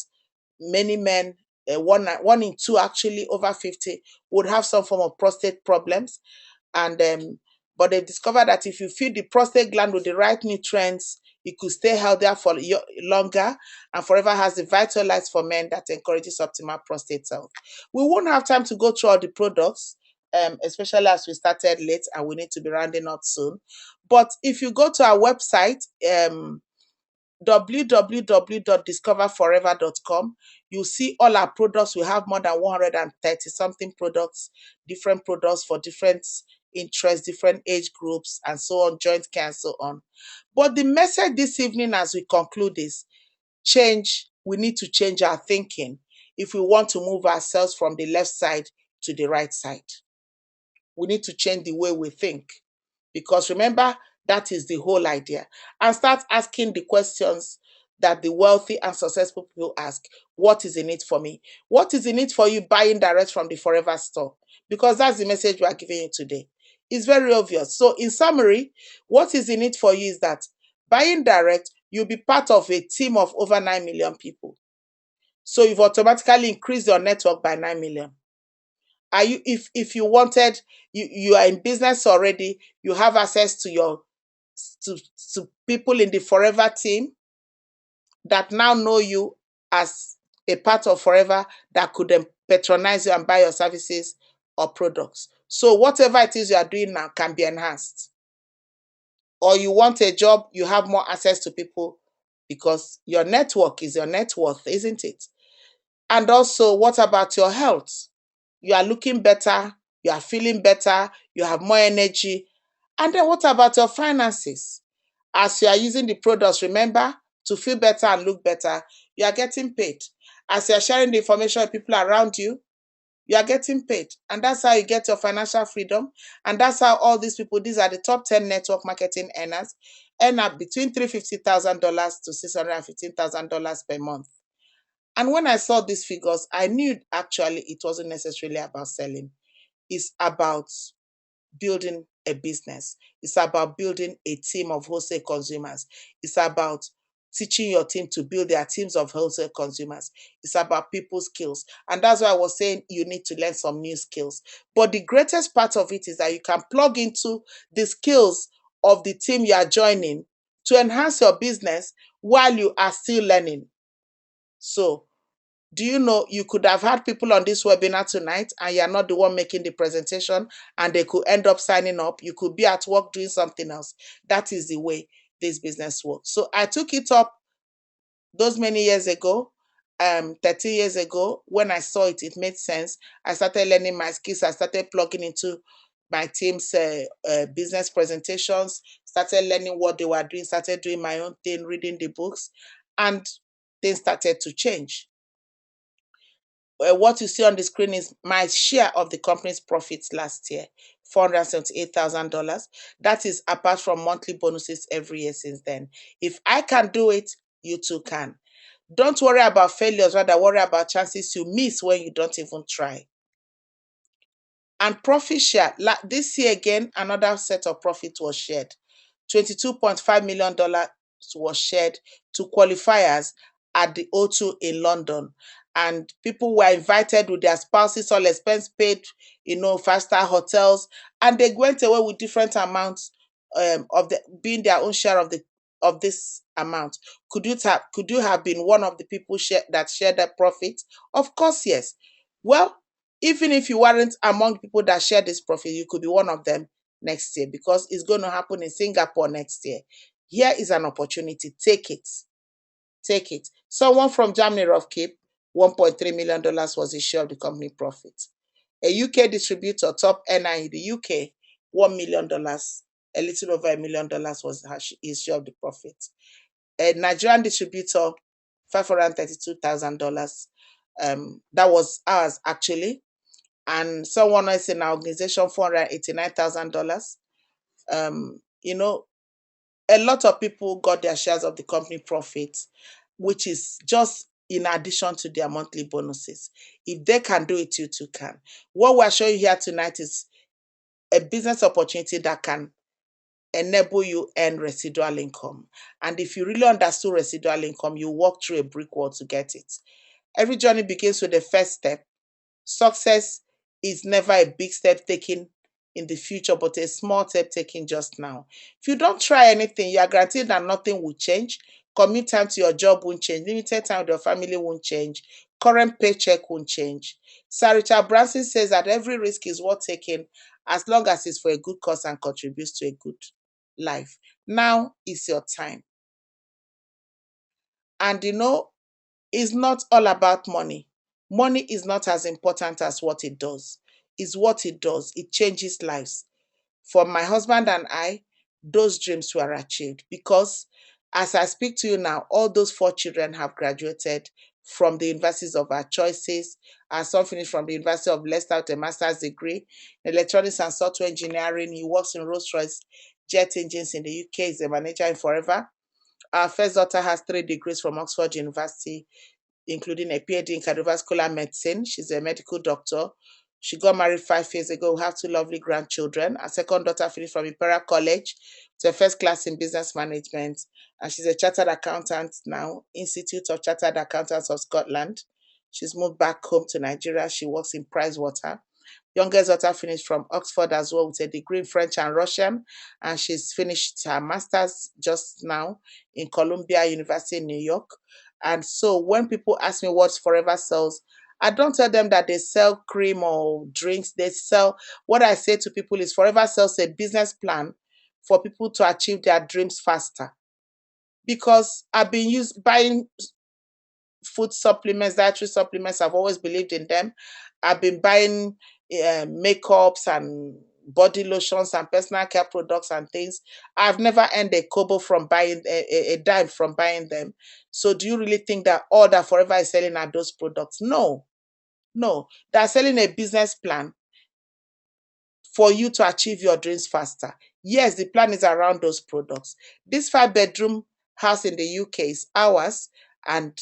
many men, one in two actually over 50, would have some form of prostate problems. And but they've discovered that if you feed the prostate gland with the right nutrients, it could stay healthier for longer and forever has the vital lights for men that encourages optimal prostate health. We won't have time to go through all the products, especially as we started late and we need to be rounding up soon. But if you go to our website, www.discoverforever.com. You see all our products. We have more than 130 something products, different products for different interests, different age groups, and so on, joint care, and so on. But the message this evening as we conclude is change. We need to change our thinking if we want to move ourselves from the left side to the right side. We need to change the way we think. Because remember, that is the whole idea. And start asking the questions that the wealthy and successful people ask. What is in it for me? What is in it for you buying direct from the Forever store? Because that's the message we are giving you today. It's very obvious. So in summary, what is in it for you is that buying direct, you'll be part of a team of over 9 million people. So you've automatically increased your network by 9 million. Are you if you wanted, you are in business already, you have access to your to, to people in the Forever team that now know you as a part of Forever that could then patronize you and buy your services or products. So whatever it is you are doing now can be enhanced. Or you want a job, you have more access to people because your network is your net worth, isn't it? And also, what about your health? You are looking better, you are feeling better, you have more energy. And then what about your finances? As you are using the products, remember to feel better and look better, you are getting paid. As you are sharing the information with people around you, you are getting paid. And that's how you get your financial freedom. And that's how all these people, these are the top 10 network marketing earners, earn up between $350,000 to $615,000 per month. And when I saw these figures, I knew actually it wasn't necessarily about selling. It's about building a business. It's about building a team of wholesale consumers. It's about teaching your team to build their teams of wholesale consumers. It's about people skills. And that's why I was saying you need to learn some new skills. But the greatest part of it is that you can plug into the skills of the team you are joining to enhance your business while you are still learning. So do you know you could have had people on this webinar tonight and you're not the one making the presentation and they could end up signing up. You could be at work doing something else. That is the way this business works. So I took it up those many years ago, 30 years ago. When I saw it, it made sense. I started learning my skills. I started plugging into my team's business presentations, started learning what they were doing, started doing my own thing, reading the books, and things started to change. What you see on the screen is my share of the company's profits last year, $478,000. That is apart from monthly bonuses every year since then. If I can do it, you too can. Don't worry about failures, rather worry about chances you miss when you don't even try. And profit share, this year again, another set of profit was shared. $22.5 million was shared to qualifiers at the O2 in London. And people were invited with their spouses, all expense paid, five-star hotels, and they went away with different amounts of the being their own share of this amount. Could you have been one of the people that shared that profit? Of course, yes. Well, even if you weren't among people that share this profit, you could be one of them next year because it's going to happen in Singapore next year. Here is an opportunity. Take it. Take it. Someone from Germany, Rough Cape, $1.3 million was his share of the company profit. A UK distributor, top earner in the UK, $1 million, a little over $1 million was his share of the profit. A Nigerian distributor, $532,000. That was ours actually. And someone else in our organization, $489,000. You know, a lot of people got their shares of the company profits, which is just in addition to their monthly bonuses. If they can do it, you too can. What we're showing you here tonight is a business opportunity that can enable you earn residual income. And if you really understood residual income, you walk through a brick wall to get it. Every journey begins with the first step. Success is never a big step taken in the future, but a small step taken just now. If you don't try anything, you are guaranteed that nothing will change. Commute time to your job won't change. Limited time with your family won't change. Current paycheck won't change. Sir Richard Branson says that every risk is worth taking as long as it's for a good cause and contributes to a good life. Now is your time. And it's not all about money. Money is not as important as what it does. It's what it does. It changes lives. For my husband and I, those dreams were achieved because as I speak to you now, all those four children have graduated from the universities of our choices. Our son finished from the University of Leicester with a master's degree in electronics and software engineering. He works in Rolls-Royce jet engines in the UK. He's a manager in Forever. Our first daughter has 3 degrees from Oxford University, including a PhD in cardiovascular medicine. She's a medical doctor. She got married 5 years ago. We have 2 lovely grandchildren. Our second daughter finished from Imperial College to a first class in business management. And she's a chartered accountant now, Institute of Chartered Accountants of Scotland. She's moved back home to Nigeria. She works in Pricewater. Youngest daughter finished from Oxford as well with a degree in French and Russian, and she's finished her master's just now in Columbia University in New York. And so when people ask me what Forever sells, I don't tell them that they sell cream or drinks. They sell, what I say to people is Forever sells a business plan for people to achieve their dreams faster. Because I've been buying food supplements, dietary supplements. I've always believed in them. I've been buying makeups and body lotions and personal care products and things. I've never earned a kobo from buying a dime from buying them. So do you really think that all that Forever is selling are those products? No, no. They're selling a business plan for you to achieve your dreams faster. Yes, the plan is around those products. This 5 bedroom house in the UK is ours, and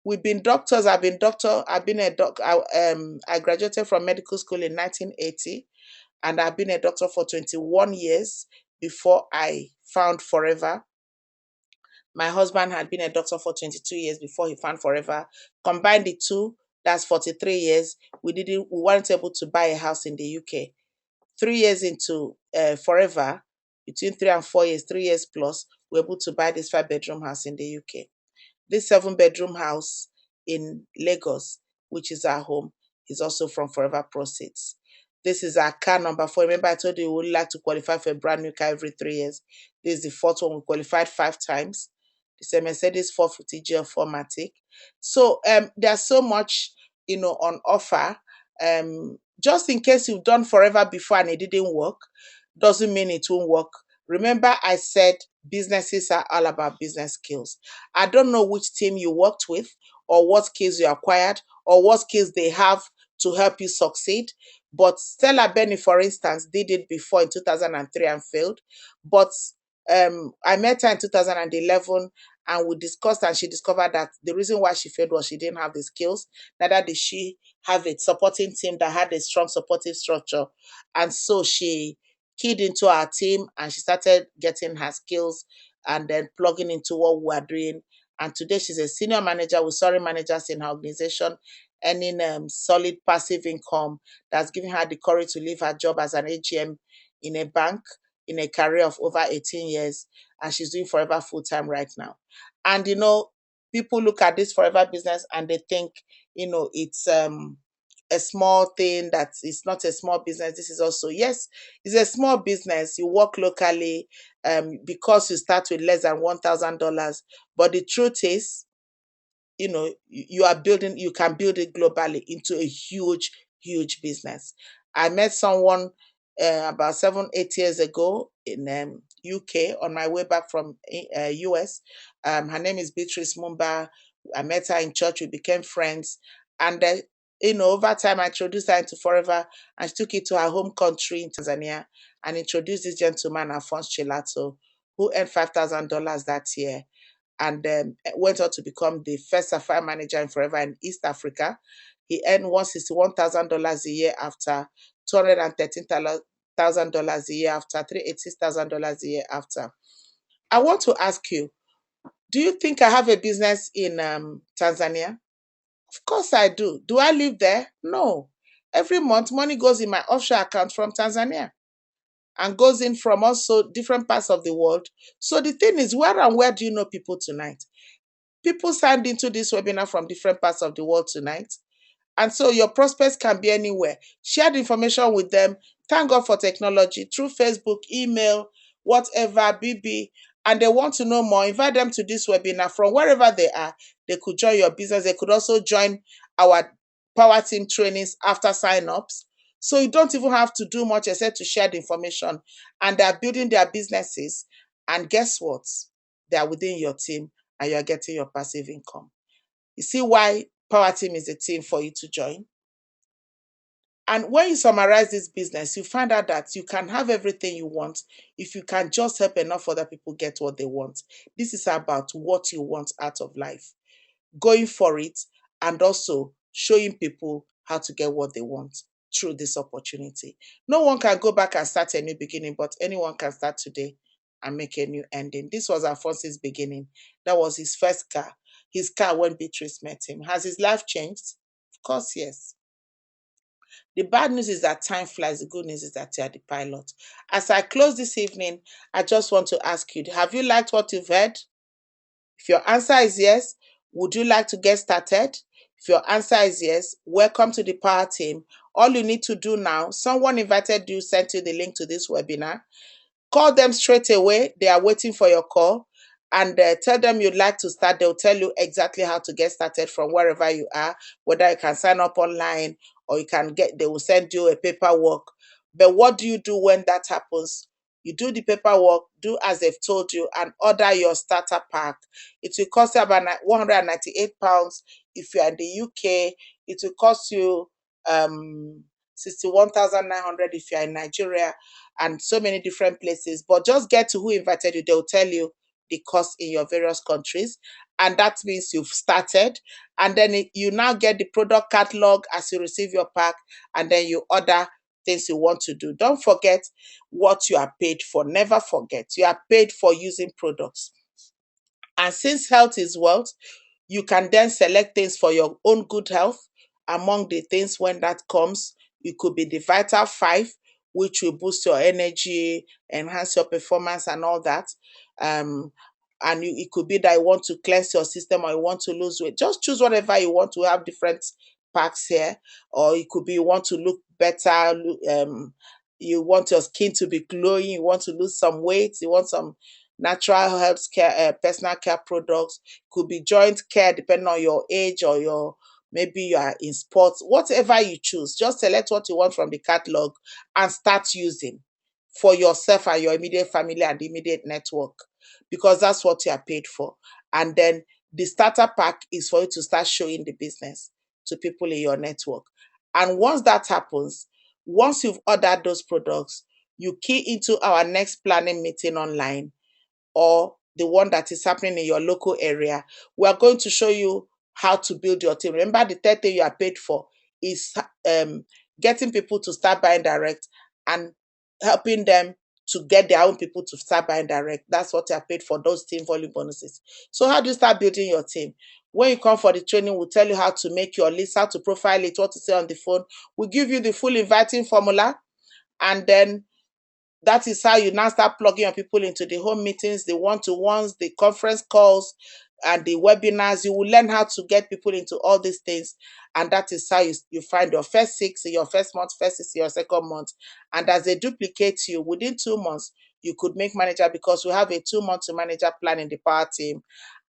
we've been doctors. I've been doctor. I've been a doc. I graduated from medical school in 1980, and I've been a doctor for 21 years before I found Forever. My husband had been a doctor for 22 years before he found Forever. Combine the two, that's 43 years. We weren't able to buy a house in the UK. 3 years into Forever, between 3 and 4 years, 3 years plus, we're able to buy this 5 bedroom house in the UK. This 7 bedroom house in Lagos, which is our home, is also from Forever Proceeds. This is our car number 4. Remember, I told you we would like to qualify for a brand new car every 3 years. This is the fourth one. We qualified 5 times. It's a Mercedes 450 GL 4MATIC. So there's so much, on offer. Just in case you've done Forever before and it didn't work, doesn't mean it won't work. Remember, I said businesses are all about business skills. I don't know which team you worked with, or what skills you acquired, or what skills they have to help you succeed. But Stella Benny, for instance, did it before in 2003 and failed. But I met her in 2011 and we discussed, and she discovered that the reason why she failed was she didn't have the skills. Neither did she have a supporting team that had a strong supportive structure. And so she keyed into our team and she started getting her skills and then plugging into what we are doing. And today she's a senior manager with sorry managers in her organization, earning solid passive income that's giving her the courage to leave her job as an AGM in a bank in a career of over 18 years. And she's doing Forever full time right now. And people look at this Forever business and they think, it's a small thing that is not a small business. This is also, yes, it's a small business. You work locally because you start with less than $1,000. But the truth is, you are building, you can build it globally into a huge, huge business. I met someone about 7 8 years ago in UK on my way back from US. Her name is Beatrice Mumba. I met her in church. We became friends. And over time I introduced her into Forever, and she took it to her home country in Tanzania and introduced this gentleman, Alphonse Chilato, who earned $5,000 that year, and went on to become the first Sapphire manager in Forever in East Africa. He earned $161,000 a year after, $213,000 a year after, $386,000 a year after. I want to ask you, do you think I have a business in Tanzania? Of course I do. Do I live there? No. Every month, money goes in my offshore account from Tanzania and goes in from also different parts of the world. So the thing is, where and where do you know people tonight? People signed into this webinar from different parts of the world tonight. And so your prospects can be anywhere. Share the information with them. Thank God for technology through Facebook, email, whatever, BB. And they want to know more. Invite them to this webinar from wherever they are. They could join your business. They could also join our Power Team trainings after sign-ups. So you don't even have to do much except to share the information. And they're building their businesses. And guess what? They are within your team and you're getting your passive income. You see why Power Team is a team for you to join? And when you summarize this business, you find out that you can have everything you want if you can just help enough other people get what they want. This is about what you want out of life, going for it, and also showing people how to get what they want through this opportunity. No one can go back and start a new beginning, but anyone can start today and make a new ending. This was Alphonse's beginning. That was his first car. His car when Beatrice met him. Has his life changed? Of course, yes. The bad news is that time flies. The good news is that you are the pilot. As I close this evening, I just want to ask you, have you liked what you've heard? If your answer is yes, would you like to get started? If your answer is yes, welcome to the Power Team. All you need to do now, someone invited you, sent you the link to this webinar. Call them straight away. They are waiting for your call. And tell them you'd like to start. They'll tell you exactly how to get started from wherever you are, whether you can sign up online or they will send you a paperwork. But what do you do when that happens? You do the paperwork, do as they've told you, and order your starter pack. It will cost you about £198 if you're in the UK. It will cost you 61,900 if you're in Nigeria, and so many different places. But just get to who invited you. They'll tell you the cost in your various countries. And that means you've started. And then you now get the product catalog as you receive your pack, and then you order things you want to do. Don't forget what you are paid for. Never forget. You are paid for using products. And since health is wealth, you can then select things for your own good health. Among the things when that comes, it could be the Vital 5, which will boost your energy, enhance your performance, and all that. Um, and it could be that you want to cleanse your system or you want to lose weight. Just choose whatever you want. To have different packs here. Or it could be you want to look better. You want your skin to be glowing. You want to lose some weight. You want some natural health care, personal care products. Could be joint care depending on your age, or maybe you are in sports. Whatever you choose, just select what you want from the catalog and start using for yourself and your immediate family and immediate network, because that's what you are paid for. And then the starter pack is for you to start showing the business to people in your network. And once that happens, once you've ordered those products, you key into our next planning meeting online, or the one that is happening in your local area. We are going to show you how to build your team. Remember, the third thing you are paid for is getting people to start buying direct and helping them to get their own people to start buying direct. That's what you are paid for, those team volume bonuses. So how do you start building your team? When you come for the training, we'll tell you how to make your list, how to profile it, what to say on the phone. We'll give you the full inviting formula, and then that is how you now start plugging your people into the home meetings, the one-to-ones, the conference calls, and the webinars. You will learn how to get people into all these things, and that is how you find your first six in your first month, first six in your second month. And as they duplicate you within 2 months, you could make manager, because we have a 2 month to manager plan in the power team.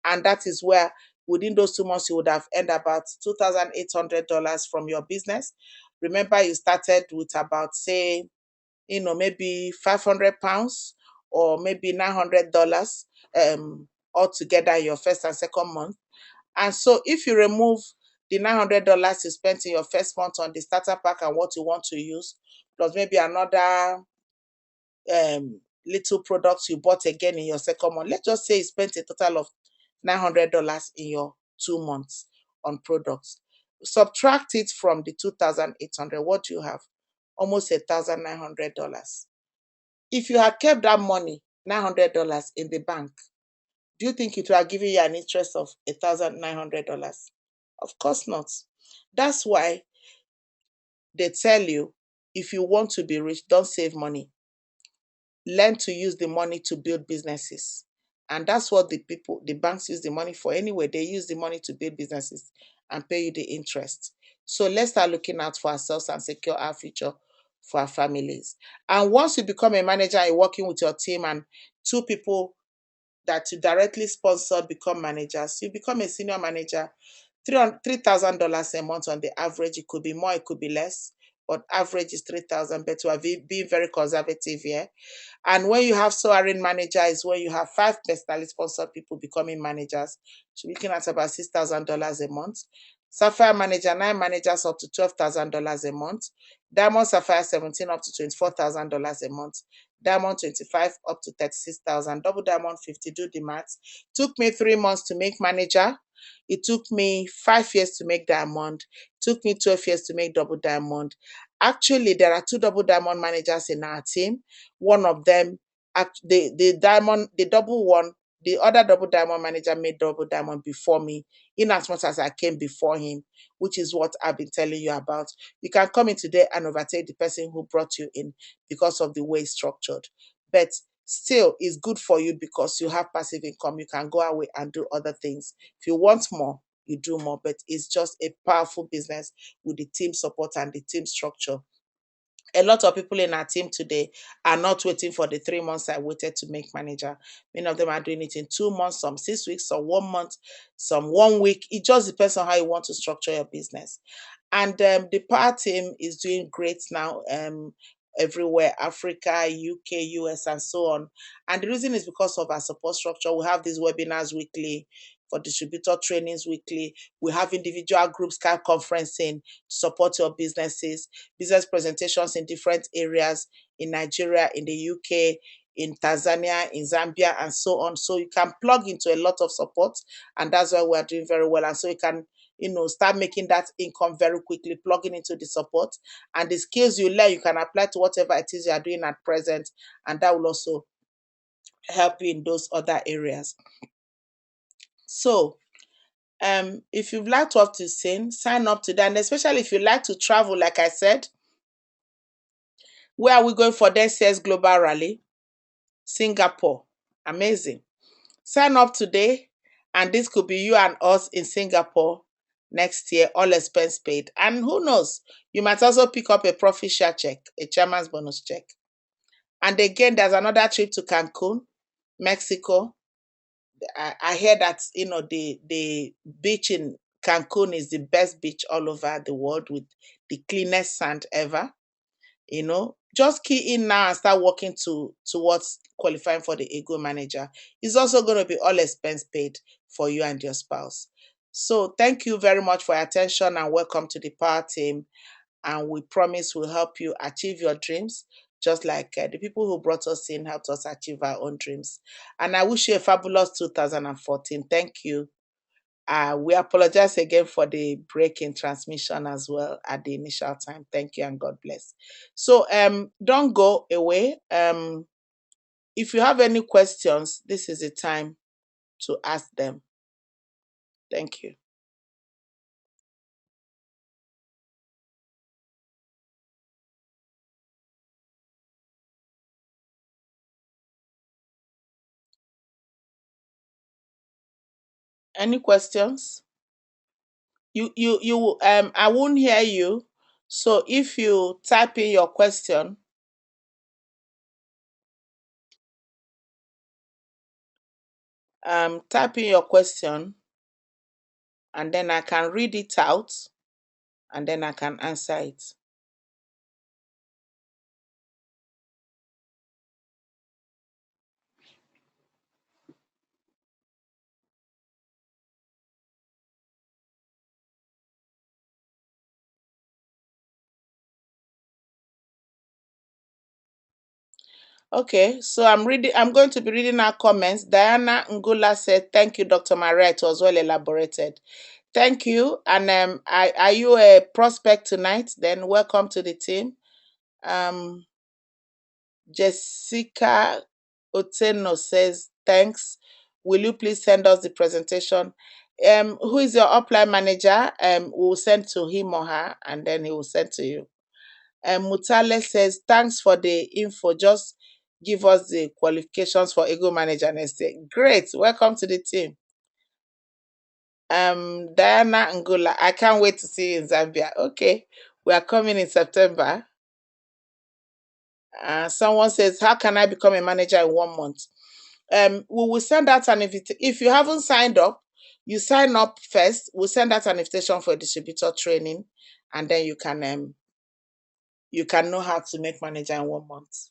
And that is where within those 2 months you would have earned about $2,800 from your business. Remember, you started with about, say, maybe £500 or maybe $900 altogether in your first and second month. And so if you remove the $900 you spent in your first month on the starter pack and what you want to use, plus maybe another little products you bought again in your second month, let's just say you spent a total of $900 in your 2 months on products. Subtract it from the 2,800. What do you have? Almost $1,900. If you had kept that money, $900 in the bank, do you think it would have given you an interest of $1,900? Of course not. That's why they tell you, if you want to be rich, don't save money. Learn to use the money to build businesses. And that's what the banks use the money for anyway. They use the money to build businesses and pay you the interest. So let's start looking out for ourselves and secure our future for our families. And once you become a manager and you're working with your team and two people that you directly sponsored become managers, you become a senior manager. $3,000 a month on the average. It could be more, it could be less, but average is 3,000. But we are being very conservative here. And when you have soaring manager is when you have 5 personally sponsored people becoming managers. So you're looking at about $6,000 a month. Sapphire manager, 9 managers up to $12,000 a month. Diamond Sapphire 17 up to $24,000 a month. Diamond 25 up to 36,000. Double Diamond 50. Do the maths. Took me 3 months to make manager. It took me 5 years to make diamond. It took me 12 years to make double diamond. Actually, there are 2 double diamond managers in our team. One of them, the double one, the other double diamond manager made double diamond before me, in as much as I came before him, which is what I've been telling you about. You can come in today and overtake the person who brought you in because of the way it's structured. But still, it's good for you because you have passive income. You can go away and do other things. If you want more, you do more, but it's just a powerful business with the team support and the team structure. A lot of people in our team today are not waiting for the 3 months I waited to make manager. Many of them are doing it in 2 months, some 6 weeks, some 1 month, some 1 week. It just depends on how you want to structure your business. And the power team is doing great now, everywhere, Africa, UK, US, and so on. And the reason is because of our support structure. We have these webinars weekly, for distributor trainings weekly. We have individual groups, car conferencing to support your businesses, business presentations in different areas in Nigeria, in the UK, in Tanzania, in Zambia, and so on. So you can plug into a lot of support, and that's why we're doing very well. And so you can, start making that income very quickly, plugging into the support. And the skills you learn, you can apply to whatever it is you are doing at present, and that will also help you in those other areas. So if you'd like to up to sing, sign up to that. And especially if you like to travel, like I said, where are we going for this year's global rally? Singapore. Amazing. Sign up today, and this could be you and us in Singapore next year, all expense paid. And who knows, you might also pick up a profit share check, a chairman's bonus check. And again, there's another trip to Cancun, Mexico. I hear that the beach in Cancun is the best beach all over the world with the cleanest sand ever. Just key in now and start working towards qualifying for the ego manager. It's also going to be all expense paid for you and your spouse. So thank you very much for your attention and welcome to the power team. And we promise we'll help you achieve your dreams, just like the people who brought us in helped us achieve our own dreams. And I wish you a fabulous 2014. Thank you. We apologize again for the break in transmission as well at the initial time. Thank you and God bless. So don't go away. If you have any questions, this is the time to ask them. Thank you. Any questions? I won't hear you. So if you type in your question, type in your question, and then I can read it out, and then I can answer it. Okay, so I'm going to be reading our comments. Diana Ngula said, "Thank you, Dr. Maria. It was well elaborated." Thank you. And are you a prospect tonight? Then welcome to the team. Um, Jessica Oteno says, "Thanks. Will you please send us the presentation?" Who is your upline manager? We'll send to him or her, and then he will send to you. Mutale says, "Thanks for the info. Just give us the qualifications for Ego Manager next year." Great. Welcome to the team. Diana Ngula, I can't wait to see you in Zambia. Okay. We are coming in September. Someone says, "How can I become a manager in 1 month?" We will send out an invitation. If you haven't signed up, you sign up first. We'll send out an invitation for a distributor training, and then you can know how to make manager in 1 month.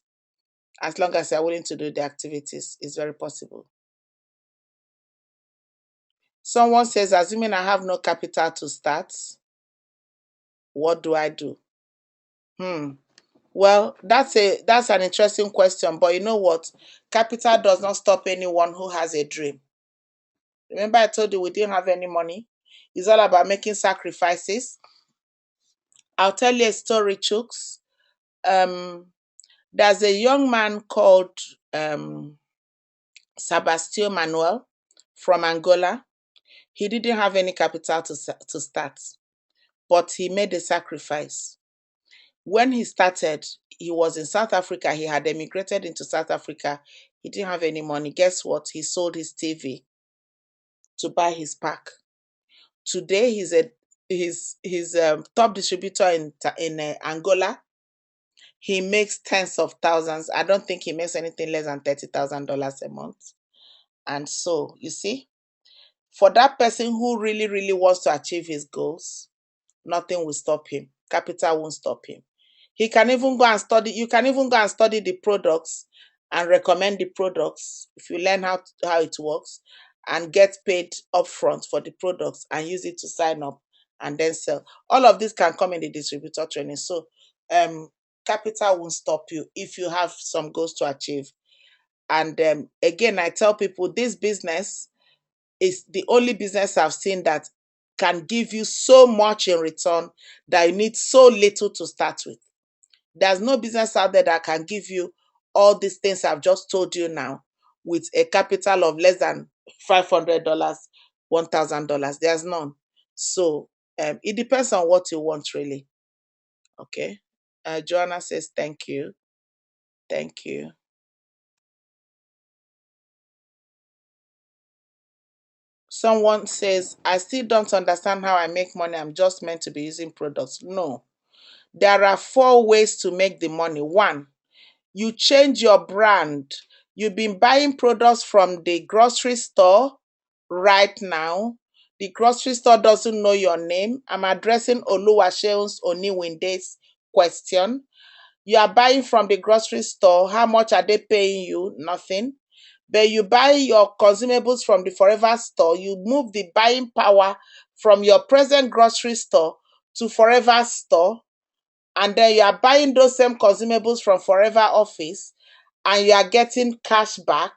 As long as you're willing to do the activities, it's very possible. Someone says, "Assuming I have no capital to start, what do I do?" Hmm. Well, that's an interesting question, but you know what? Capital does not stop anyone who has a dream. Remember, I told you we didn't have any money. It's all about making sacrifices. I'll tell you a story, Chooks. Um, there's a young man called Sebastião Manuel from Angola. He didn't have any capital to start, but he made a sacrifice. When he started, he was in South Africa. He had emigrated into South Africa. He didn't have any money. Guess what? He sold his TV to buy his pack. Today, he's top distributor in Angola. He makes tens of thousands. I don't think he makes anything less than $30,000 a month. And so, you see, for that person who really, really wants to achieve his goals, nothing will stop him. Capital won't stop him. He can even go and study. You can even go and study the products and recommend the products if you learn how it works and get paid upfront for the products and use it to sign up and then sell. All of this can come in the distributor training. So um capital won't stop you if you have some goals to achieve. And again, I tell people this business is the only business I've seen that can give you so much in return that you need so little to start with. There's no business out there that can give you all these things I've just told you now with a capital of less than $500, $1,000. There's none. So it depends on what you want, really. Okay. Joanna says, "Thank you. Thank you." Someone says, "I still don't understand how I make money. I'm just meant to be using products." No. There are four ways to make the money. One, you change your brand. You've been buying products from the grocery store right now. The grocery store doesn't know your name. I'm addressing Oluwaseun's Oniwinde's question. You are buying from the grocery store. How much are they paying you? Nothing. But you buy your consumables from the Forever store. You move the buying power from your present grocery store to Forever store, and then you are buying those same consumables from Forever office, and you are getting cash back,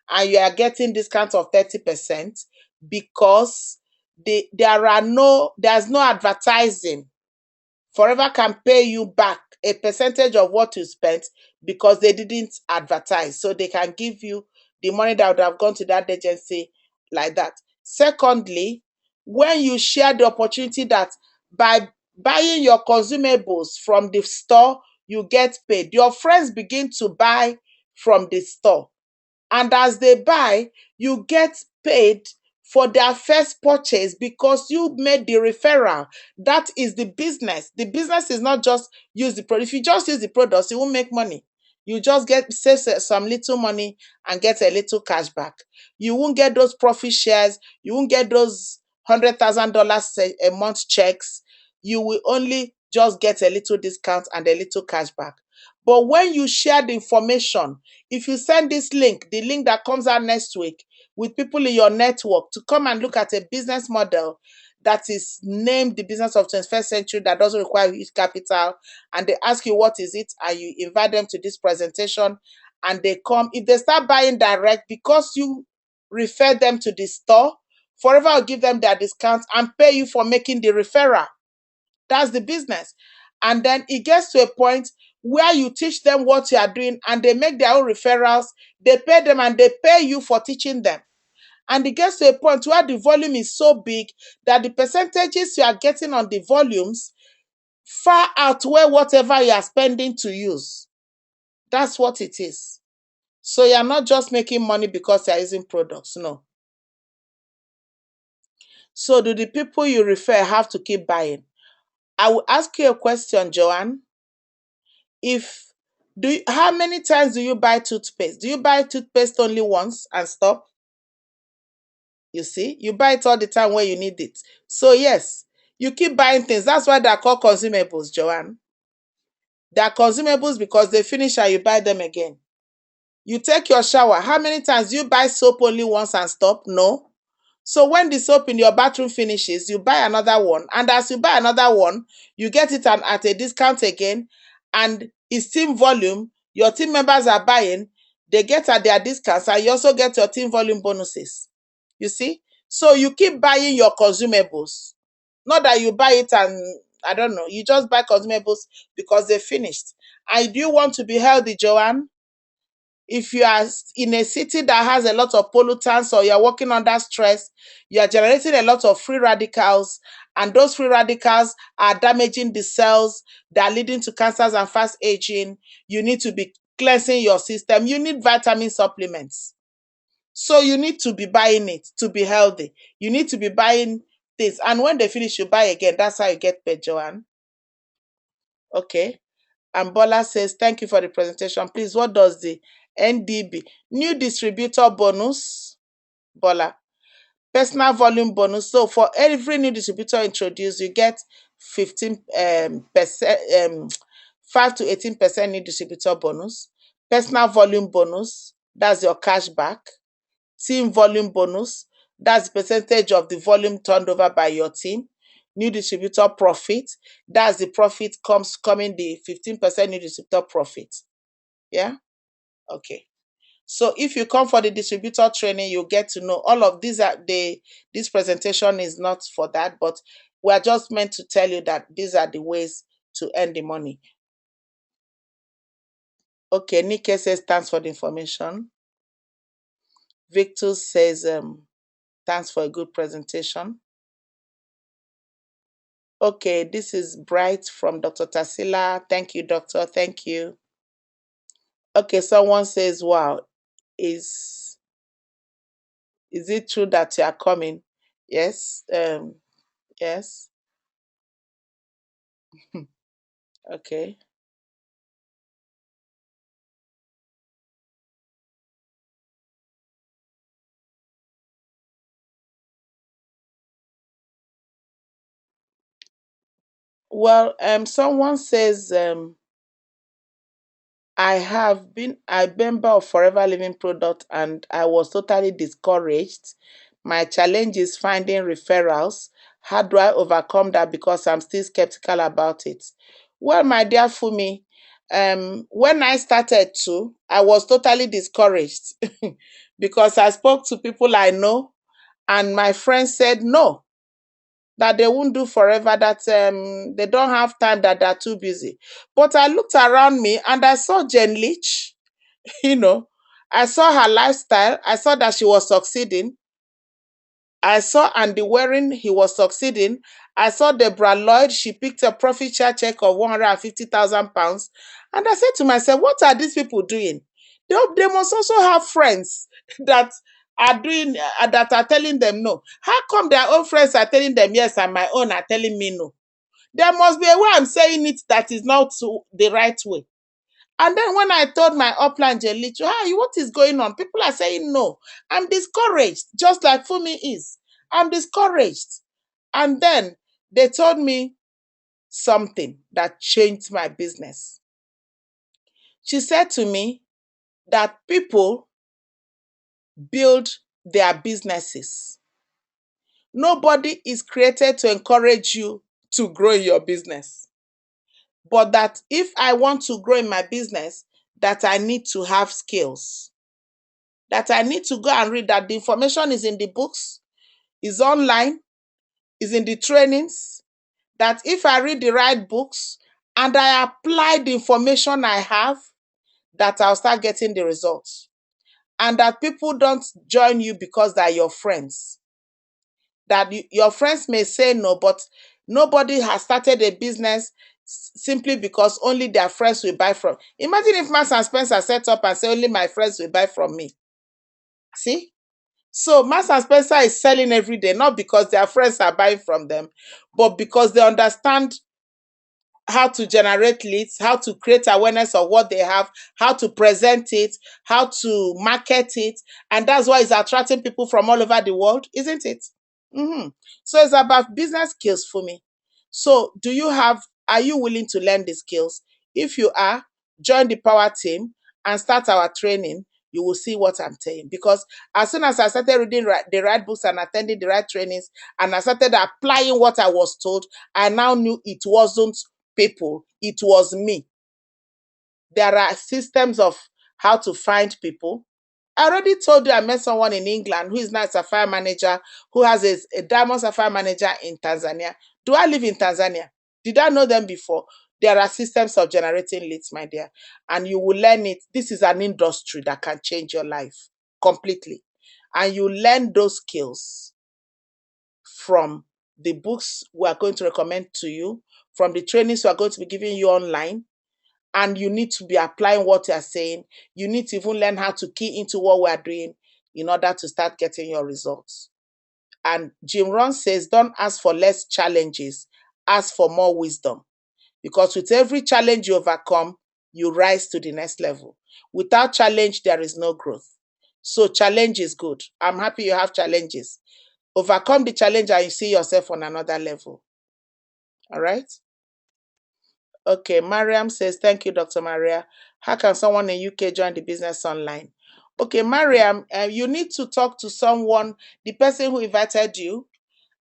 and you are getting discount of 30% because there's no advertising. Forever can pay you back a percentage of what you spent because they didn't advertise. So they can give you the money that would have gone to that agency like that. Secondly, when you share the opportunity that by buying your consumables from the store, you get paid. Your friends begin to buy from the store. And as they buy, you get paid for their first purchase because you made the referral. That is the business. The business is not just use the product. If you just use the products, you won't make money. You just get save some little money and get a little cash back. You won't get those profit shares. You won't get those $100,000 a month checks. You will only just get a little discount and a little cash back. But when you share the information, if you send this link, the link that comes out next week, with people in your network to come and look at a business model that is named the business of 21st century that doesn't require huge capital, and they ask you what is it, and you invite them to this presentation, and they come. If they start buying direct because you refer them to the store, Forever will give them their discount and pay you for making the referral. That's the business. And then it gets to a point where you teach them what you are doing and they make their own referrals. They pay them and they pay you for teaching them. And it gets to a point where the volume is so big that the percentages you are getting on the volumes far outweigh whatever you are spending to use. That's what it is. So you're not just making money because you're using products. No. So do the people you refer have to keep buying? I will ask you a question, Joanne. If how many times do you buy toothpaste? Do you buy toothpaste only once and stop? You see, you buy it all the time when you need it. So yes, you keep buying things. That's why they're called consumables, Joanne. They're consumables because they finish and you buy them again. You take your shower. How many times do you buy soap only once and stop? No. So when the soap in your bathroom finishes, you buy another one. And as you buy another one, you get it at a discount again. And it's team volume. Your team members are buying. They get at their discounts. And you also get your team volume bonuses. You see? So you keep buying your consumables. Not that you buy it and, I don't know, you just buy consumables because they finished. And do you want to be healthy, Joanne? If you are in a city that has a lot of pollutants or you're working under stress, you are generating a lot of free radicals, and those free radicals are damaging the cells that are leading to cancers and fast aging. You need to be cleansing your system. You need vitamin supplements. So you need to be buying it to be healthy. You need to be buying this. And when they finish, you buy again. That's how you get paid, Joanne. Okay. And Bola says, thank you for the presentation. Please, what does the NDB, new distributor bonus, Bola, personal volume bonus. So for every new distributor introduced, you get 15 percent, 5 to 18% new distributor bonus, personal volume bonus, that's your cash back, team volume bonus, that's the percentage of the volume turned over by your team, new distributor profit, that's the profit coming the 15% new distributor profit. Yeah. Okay. So if you come for the distributor training, you get to know all of these. This presentation is not for that, but we are just meant to tell you that these are the ways to earn the money. Okay, Nike says thanks for the information. Victor says thanks for a good presentation. Okay, this is Bright from Dr. Tassila. Thank you, doctor. Thank you. Okay, someone says, wow, is is it true that you are coming? Yes. Yes. Okay. Well, someone says I have been a member of Forever Living Product and I was totally discouraged. My challenge is finding referrals. How do I overcome that because I'm still skeptical about it? Well, my dear Fumi, when I started to, I was totally discouraged because I spoke to people I know and my friends said no, that they won't do forever, that they don't have time, that they're too busy. But I looked around me and I saw Jen Leach, you know, I saw her lifestyle. I saw that she was succeeding. I saw Andy Waring, he was succeeding. I saw Deborah Lloyd, she picked a profit share check of £150,000. And I said to myself, what are these people doing? They must also have friends that are doing that are telling them no? How come their own friends are telling them yes and my own are telling me no? There must be a way I'm saying it that is not the right way. And then when I told my upline Jelicho, hi, what is going on? People are saying no. I'm discouraged, just like Fumi is. I'm discouraged. And then they told me something that changed my business. She said to me that people build their businesses. Nobody is created to encourage you to grow your business. But that if I want to grow in my business, that I need to have skills. That I need to go and read, that the information is in the books, is online, is in the trainings. That if I read the right books and I apply the information I have, that I'll start getting the results. And that people don't join you because they're your friends. That your friends may say no, but nobody has started a business simply because only their friends will buy from. Imagine if Marks and Spencer set up and say only my friends will buy from me. See? So Marks and Spencer is selling every day, not because their friends are buying from them, but because they understand how to generate leads, how to create awareness of what they have, how to present it, how to market it. And that's why it's attracting people from all over the world, isn't it? Hmm. So it's about business skills for me. So are you willing to learn the skills? If you are, join the power team and start our training. You will see what I'm saying. Because as soon as I started reading the right books and attending the right trainings, and I started applying what I was told, I now knew it wasn't people, it was me. There are systems of how to find people. I already told you I met someone in England who is now a sapphire manager, who has a diamond sapphire manager in Tanzania. Do I live in Tanzania? Did I know them before? There are systems of generating leads, my dear, and you will learn it. This is an industry that can change your life completely. And you learn those skills from the books we are going to recommend to you, from the trainings we are going to be giving you online, and you need to be applying what you are saying. You need to even learn how to key into what we are doing in order to start getting your results. And Jim Rohn says, don't ask for less challenges, ask for more wisdom. Because with every challenge you overcome, you rise to the next level. Without challenge, there is no growth. So challenge is good. I'm happy you have challenges. Overcome the challenge and you see yourself on another level. All right? Okay, Mariam says, thank you, Dr. Maria. How can someone in UK join the business online? Okay, Mariam, you need to talk to someone, the person who invited you,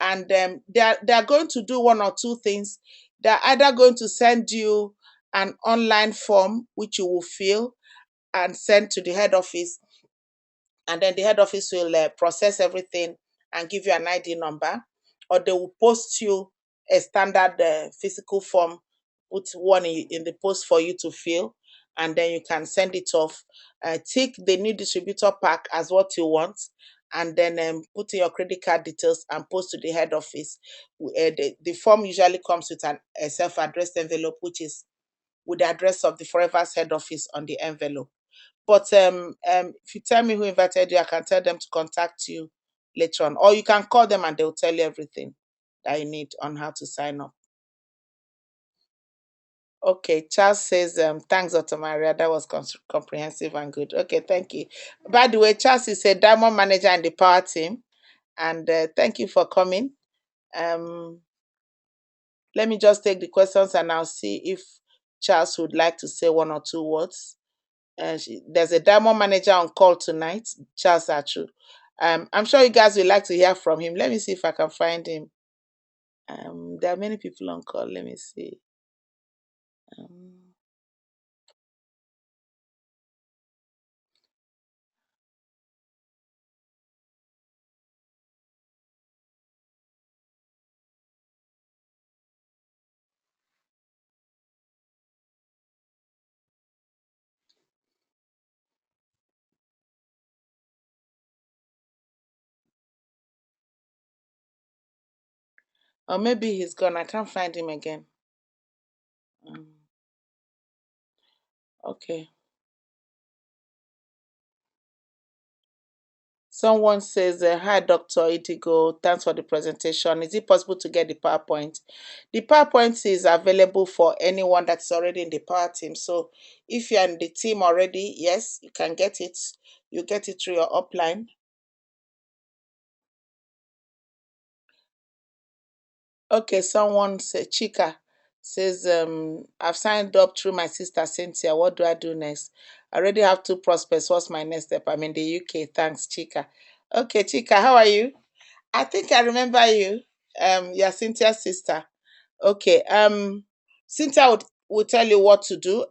and they're going to do one or two things. They're either going to send you an online form, which you will fill and send to the head office, and then the head office will process everything and give you an ID number, or they will post you a standard physical form, put one in the post for you to fill, and then you can send it off. Tick the new distributor pack as what you want, and then put in your credit card details and post to the head office. The form usually comes with a self-addressed envelope, which is with the address of the Forever's head office on the envelope. But if you tell me who invited you, I can tell them to contact you later on. Or you can call them and they'll tell you everything that you need on how to sign up. Okay, Charles says, thanks, Dr. Maria. That was comprehensive and good. Okay, thank you. By the way, Charles is a diamond manager in the power team. And thank you for coming. Um, Let me just take the questions and I'll see if Charles would like to say one or two words. There's a diamond manager on call tonight, Charles Achu. I'm sure you guys will like to hear from him. Let me see if I can find him. There are many people on call. Let me see. Um, or maybe he's gone. I can't find him again. Um, okay. Someone says, hi, Dr. Itigo. Thanks for the presentation. Is it possible to get the PowerPoint? The PowerPoint is available for anyone that's already in the Power Team. So if you're in the team already, yes, you can get it. You get it through your upline. Okay, someone say Chika says, I've signed up through my sister Cynthia. What do I do next? I already have two prospects. What's my next step? I'm in the UK. Thanks, Chika. Okay, Chika, how are you? I think I remember you. You're Cynthia's sister. Okay. Cynthia would tell you what to do.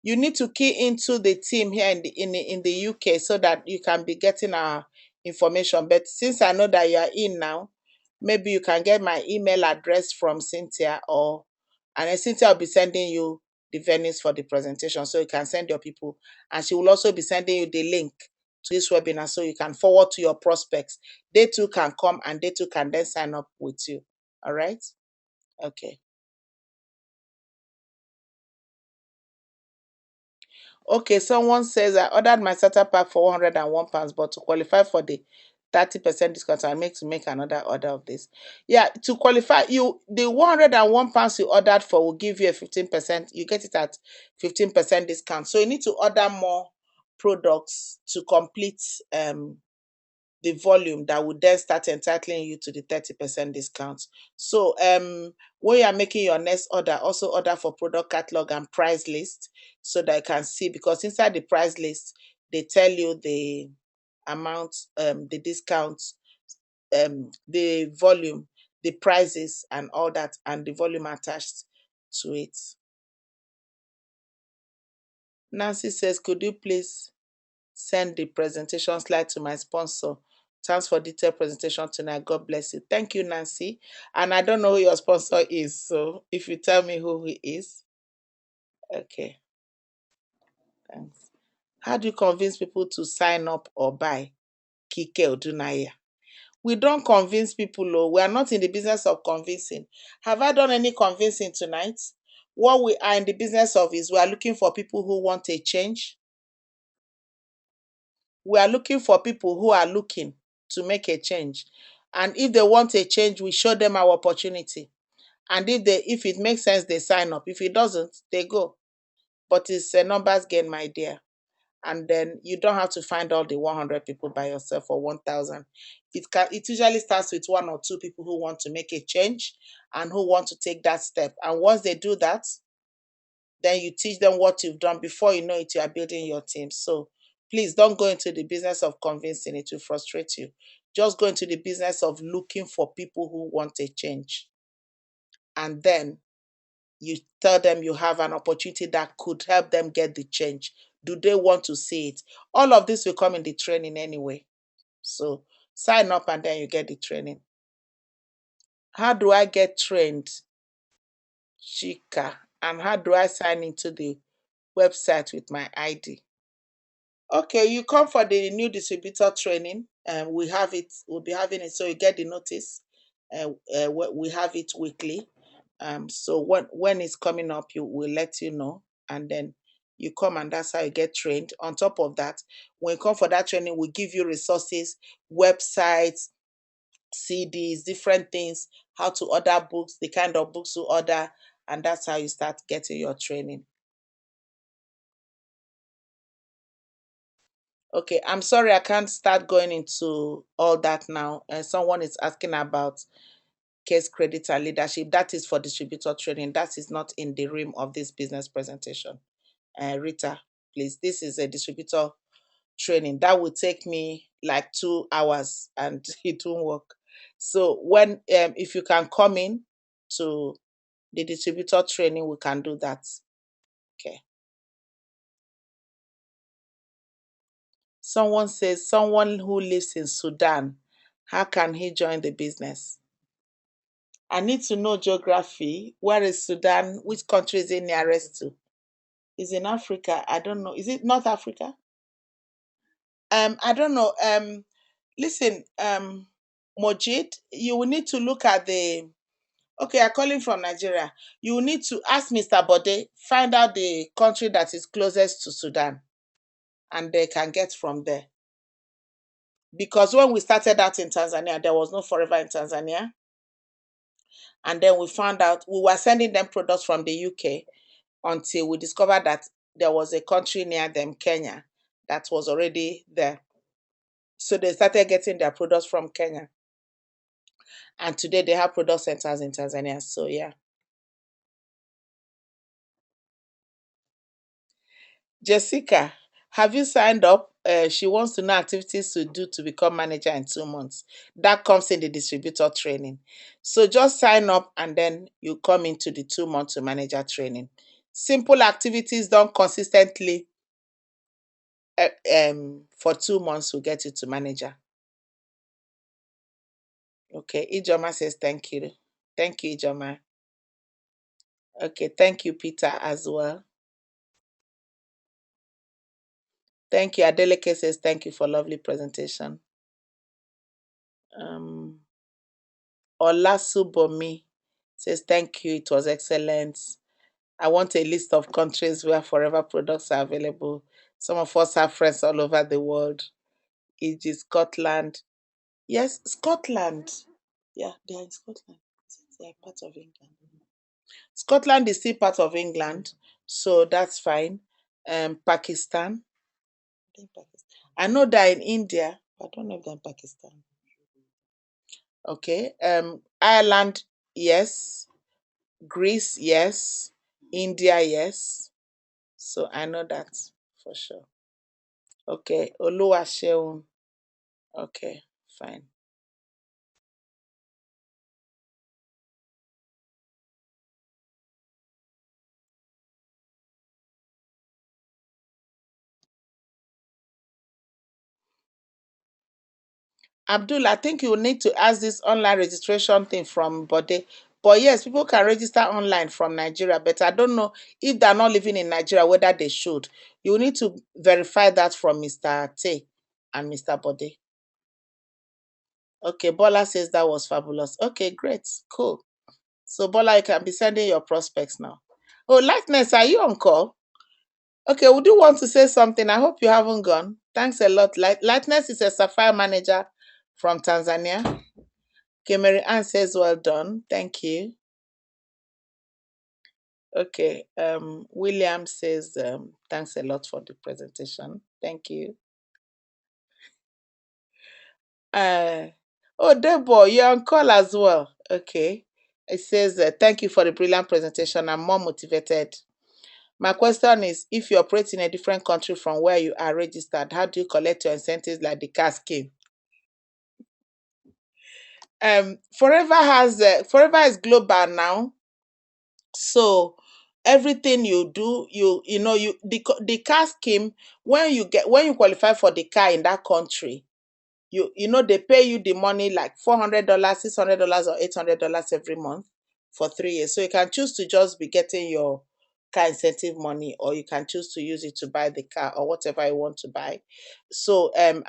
You need to key into the team here in the UK so that you can be getting our information. But since I know that you are in now, maybe you can get my email address from Cynthia, or and then Cynthia will be sending you the venues for the presentation, so you can send your people, and she will also be sending you the link to this webinar so you can forward to your prospects. They too can come and they too can then sign up with you. All right. Okay. Okay, someone says I ordered my starter pack for £101, but to qualify for the 30% discount, I make another order of this. Yeah, to qualify, you the £101 you ordered for will give you a 15%. You get it at 15% discount. So you need to order more products to complete the volume that would then start entitling you to the 30% discount. So when you are making your next order, also order for product catalog and price list so that you can see, because inside the price list, they tell you the amount, the discounts, the volume, the prices and all that, and the volume attached to it. Nancy says, could you please send the presentation slide to my sponsor? Thanks for detailed presentation tonight. God bless you. Thank you, Nancy. And I don't know who your sponsor is. So if you tell me who he is, okay, thanks. How do you convince people to sign up or buy? Kike Odunaya. We don't convince people. Oh, we are not in the business of convincing. Have I done any convincing tonight? What we are in the business of is we are looking for people who want a change. We are looking for people who are looking to make a change. And if they want a change, we show them our opportunity. And if it makes sense, they sign up. If it doesn't, they go. But it's a numbers game, my dear. And then you don't have to find all the 100 people by yourself or 1,000. It usually starts with one or two people who want to make a change and who want to take that step. And once they do that, then you teach them what you've done. Before you know it, you are building your team. So please don't go into the business of convincing. It will frustrate you. Just go into the business of looking for people who want a change. And then you tell them you have an opportunity that could help them get the change. Do they want to see it? All of this will come in the training anyway. So sign up and then you get the training. How do I get trained, Chika? And how do I sign into the website with my ID? Okay, you come for the new distributor training. We have it. We'll be having it, so you get the notice. We have it weekly. So when it's coming up, you will let you know, and then you come, and that's how you get trained. On top of that, when you come for that training, we give you resources, websites, CDs, different things, how to order books, the kind of books to order, and that's how you start getting your training. Okay, I'm sorry I can't start going into all that now. Someone is asking about case credit and leadership. That is for distributor training. That is not in the realm of this business presentation. Rita, please, this is a distributor training. That would take me like 2 hours and it won't work. So if you can come in to the distributor training, we can do that. Okay. Someone says someone who lives in Sudan, how can he join the business? I need to know geography. Where is Sudan? Which country is it nearest to? Is in Africa? I don't know. Is it North Africa? I don't know. Listen, Mojid, you will need to look at the. Okay, I'm calling from Nigeria. You will need to ask Mr. Bode, find out the country that is closest to Sudan, and they can get from there. because when we started out in Tanzania, there was no Forever in Tanzania. And then we found out we were sending them products from the UK until we discovered that there was a country near them, Kenya, that was already there. So they started getting their products from Kenya. And today they have product centers in Tanzania. So yeah. Jessica, have you signed up? She wants to know activities to do to become manager in 2 months. That comes in the distributor training. So just sign up and then you come into the 2 months to manager training. Simple activities done consistently for 2 months will get you to manager. Okay, Ijoma says thank you. Thank you, Ijoma. Okay, thank you, Peter, as well. Thank you. Adeleke says thank you for lovely presentation. Um, Olasubomi says thank you. It was excellent. I want a list of countries where Forever products are available. Some of us have friends all over the world, e.g., Scotland. Yes, Scotland. Yeah, they are in Scotland. They are part of England. Scotland is still part of England, so that's fine. Pakistan. I know they're in India, but I don't know if they're in Pakistan. Okay. Ireland, yes. Greece, yes. India, yes. So I know that for sure. Okay. Oluwaseun. Okay, fine. Abdul, I think you need to ask this online registration thing from Bode. But yes, people can register online from Nigeria, but I don't know if they're not living in Nigeria, whether they should. You need to verify that from Mr. Tay and Mr. Bode. Okay, Bola says that was fabulous. Okay, great, cool. So Bola, you can be sending your prospects now. Oh, Lightness, are you on call? Okay, would you want to say something? I hope you haven't gone. Thanks a lot. Lightness is a Sapphire manager from Tanzania. Okay, Mary Ann says, well done. Thank you. Okay, William says, thanks a lot for the presentation. Thank you. Uh, oh, Debo, you're on call as well. Okay. It says, thank you for the brilliant presentation. I'm more motivated. My question is, if you operate in a different country from where you are registered, how do you collect your incentives like the car scheme? Forever is global now, so everything you do, you know, the car scheme, when you qualify for the car in that country, you know they pay you the money like $400, $600, or $800 every month for 3 years. So you can choose to just be getting your car incentive money, or you can choose to use it to buy the car or whatever you want to buy. So and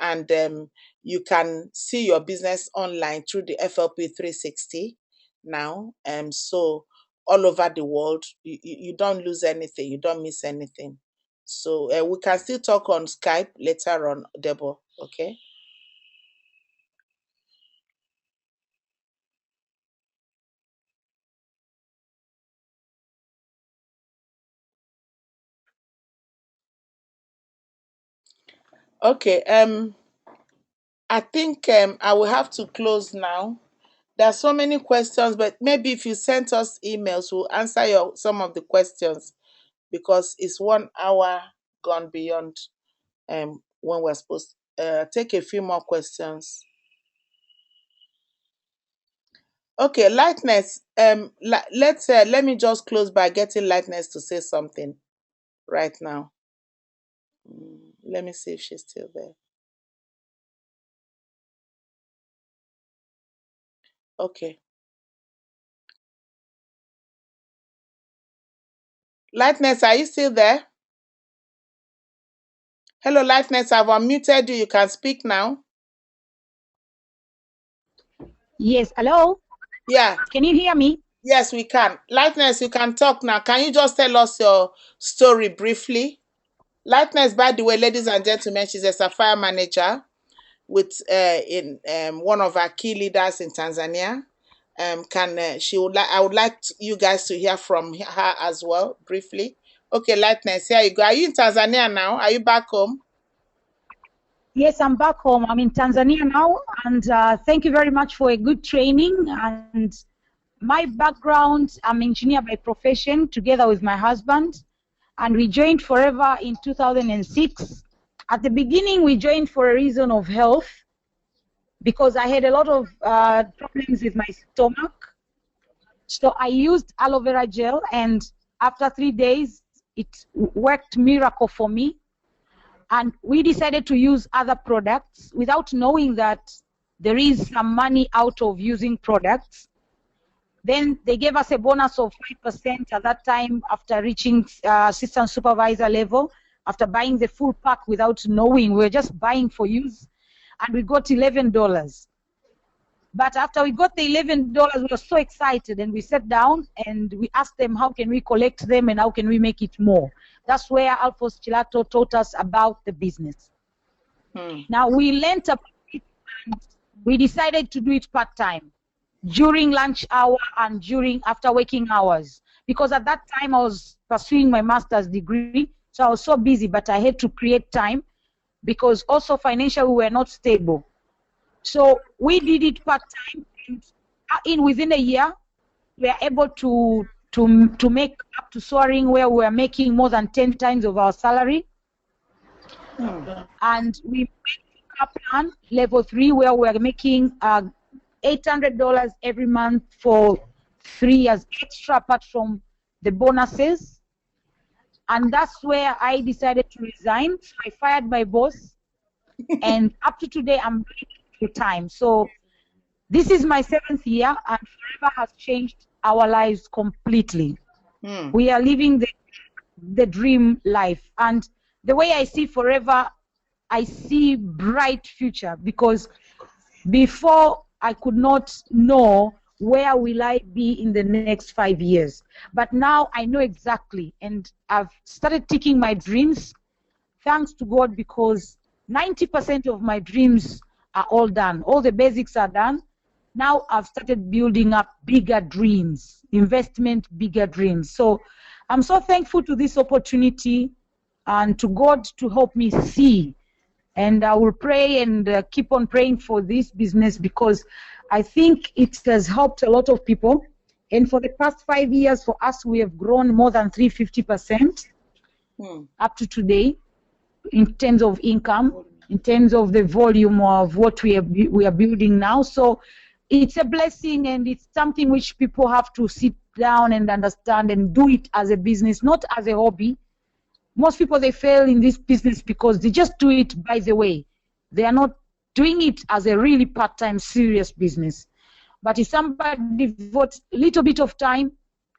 you can see your business online through the FLP 360 now. So all over the world, you don't lose anything, you don't miss anything. So we can still talk on Skype later on, Debo. Okay. Okay, I think I will have to close now. There are so many questions, but maybe if you send us emails, we'll answer some of the questions, because it's 1 hour gone beyond when we're supposed to take a few more questions. Okay, Lightness. Let me just close by getting Lightness to say something right now. Let me see if she's still there. Okay. Lightness, are you still there? Hello, Lightness. I've unmuted you. You can speak now. Yes, hello. Yeah. Can you hear me? Yes, we can. Lightness, you can talk now. Can you just tell us your story briefly? Lightness, by the way, ladies and gentlemen, she's a Sapphire manager with in one of our key leaders in Tanzania. I would like you guys to hear from her as well briefly. Okay, Lightness, here you go. Are you in Tanzania now? Are you back home? Yes, I'm back home. I'm in Tanzania now, and thank you very much for a good training. And my background, I'm engineer by profession, together with my husband, and we joined Forever in 2006. At the beginning, we joined for a reason of health, because I had a lot of problems with my stomach. So I used aloe vera gel, and after 3 days, it worked miracle for me. And we decided to use other products without knowing that there is some money out of using products. Then they gave us a bonus of 5% at that time after reaching assistant supervisor level, after buying the full pack without knowing. We were just buying for use, and we got $11. But after we got the $11, we were so excited, and we sat down and we asked them, how can we collect them and how can we make it more? That's where Alphonse Chilato taught us about the business. Now we learned about it, and we decided to do it part-time, during lunch hour and after working hours, because at that time I was pursuing my master's degree, so I was so busy, but I had to create time because also financially we were not stable. So we did it part-time, and within a year we are able to make up to soaring, where we are making more than 10 times of our salary. And we made a plan level 3 where we are making $800 every month for 3 years extra, apart from the bonuses. And that's where I decided to resign. So I fired my boss, and up to today I'm doing it full time. So this is my 7th year, and Forever has changed our lives completely. We are living the dream life, and the way I see Forever, I see bright future, because before I could not know where will I be in the next 5 years, but now I know exactly, and I've started taking my dreams, thanks to God, because 90% of my dreams are all done. All the basics are done. Now I've started building up bigger dreams, investment, bigger dreams. So I'm so thankful to this opportunity and to God to help me see. And I will pray and keep on praying for this business, because I think it has helped a lot of people. And for the past 5 years, for us, we have grown more than 350% up to today, in terms of income, in terms of the volume of what we are building now. So it's a blessing, and it's something which people have to sit down and understand and do it as a business, not as a hobby. Most people, they fail in this business because they just do it by the way. They are not doing it as a really part-time serious business. But if somebody devotes a little bit of time,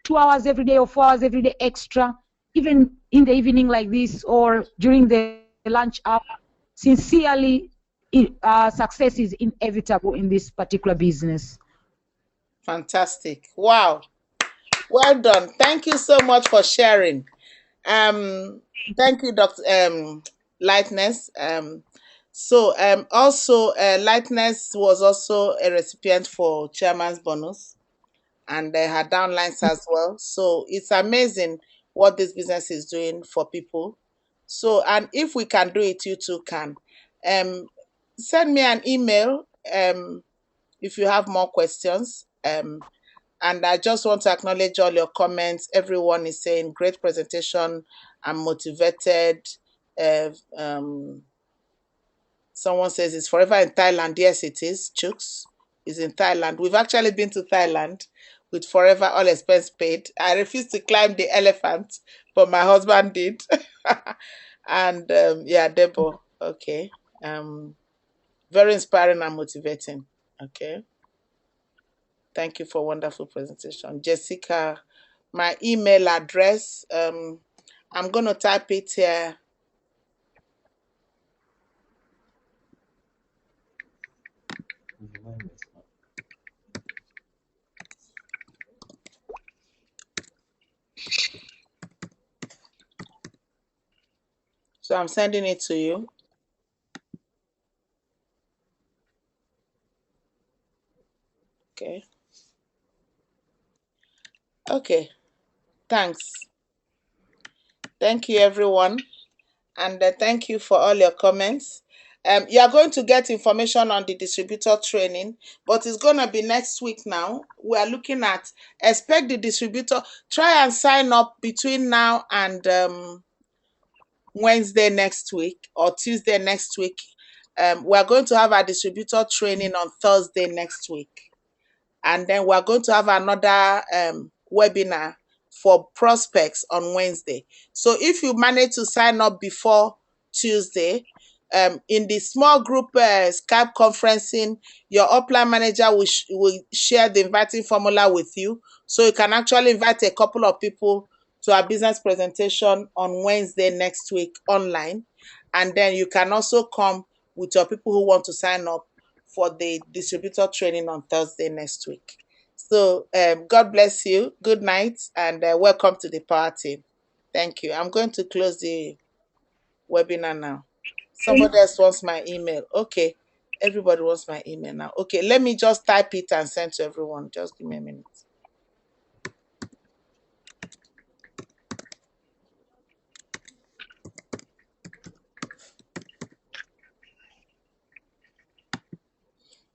2 hours every day or 4 hours every day extra, even in the evening like this or during the lunch hour, sincerely, success is inevitable in this particular business. Fantastic. Wow. Well done. Thank you so much for sharing. Thank you, Dr. Lightness. Also, Lightness was also a recipient for Chairman's Bonus, and her downlines as well. So it's amazing what this business is doing for people. So, and if we can do it, you too can. Send me an email if you have more questions. And I just want to acknowledge all your comments. Everyone is saying great presentation. I'm motivated. Someone says it's Forever in Thailand. Yes, it is. Chooks is in Thailand. We've actually been to Thailand with Forever, all expense paid. I refused to climb the elephant, but my husband did. And yeah, Debo. Okay. Very inspiring and motivating. Okay. Thank you for a wonderful presentation. Jessica, my email address, I'm going to type it here. So I'm sending it to you. Okay, thanks. Thank you, everyone. And thank you for all your comments. You are going to get information on the distributor training, but it's going to be next week now. We are looking at expect the distributor. Try and sign up between now and Wednesday next week or Tuesday next week. We are going to have our distributor training on Thursday next week. And then we're going to have another webinar for prospects on Wednesday. So if you manage to sign up before Tuesday, in the small group Skype conferencing, your upline manager will share the inviting formula with you. So you can actually invite a couple of people to our business presentation on Wednesday next week online. And then you can also come with your people who want to sign up for the distributor training on Thursday next week. So God bless you. Good night and welcome to the party. Thank you. I'm going to close the webinar now. Somebody else wants my email. Okay. Everybody wants my email now. Okay, let me just type it and send to everyone. Just give me a minute.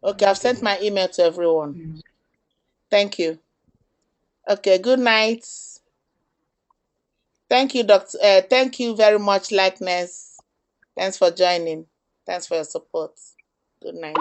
Okay, I've sent my email to everyone. Thank you. Okay, good night. Thank you, Doctor. Thank you very much, Likeness. Thanks for joining. Thanks for your support. Good night.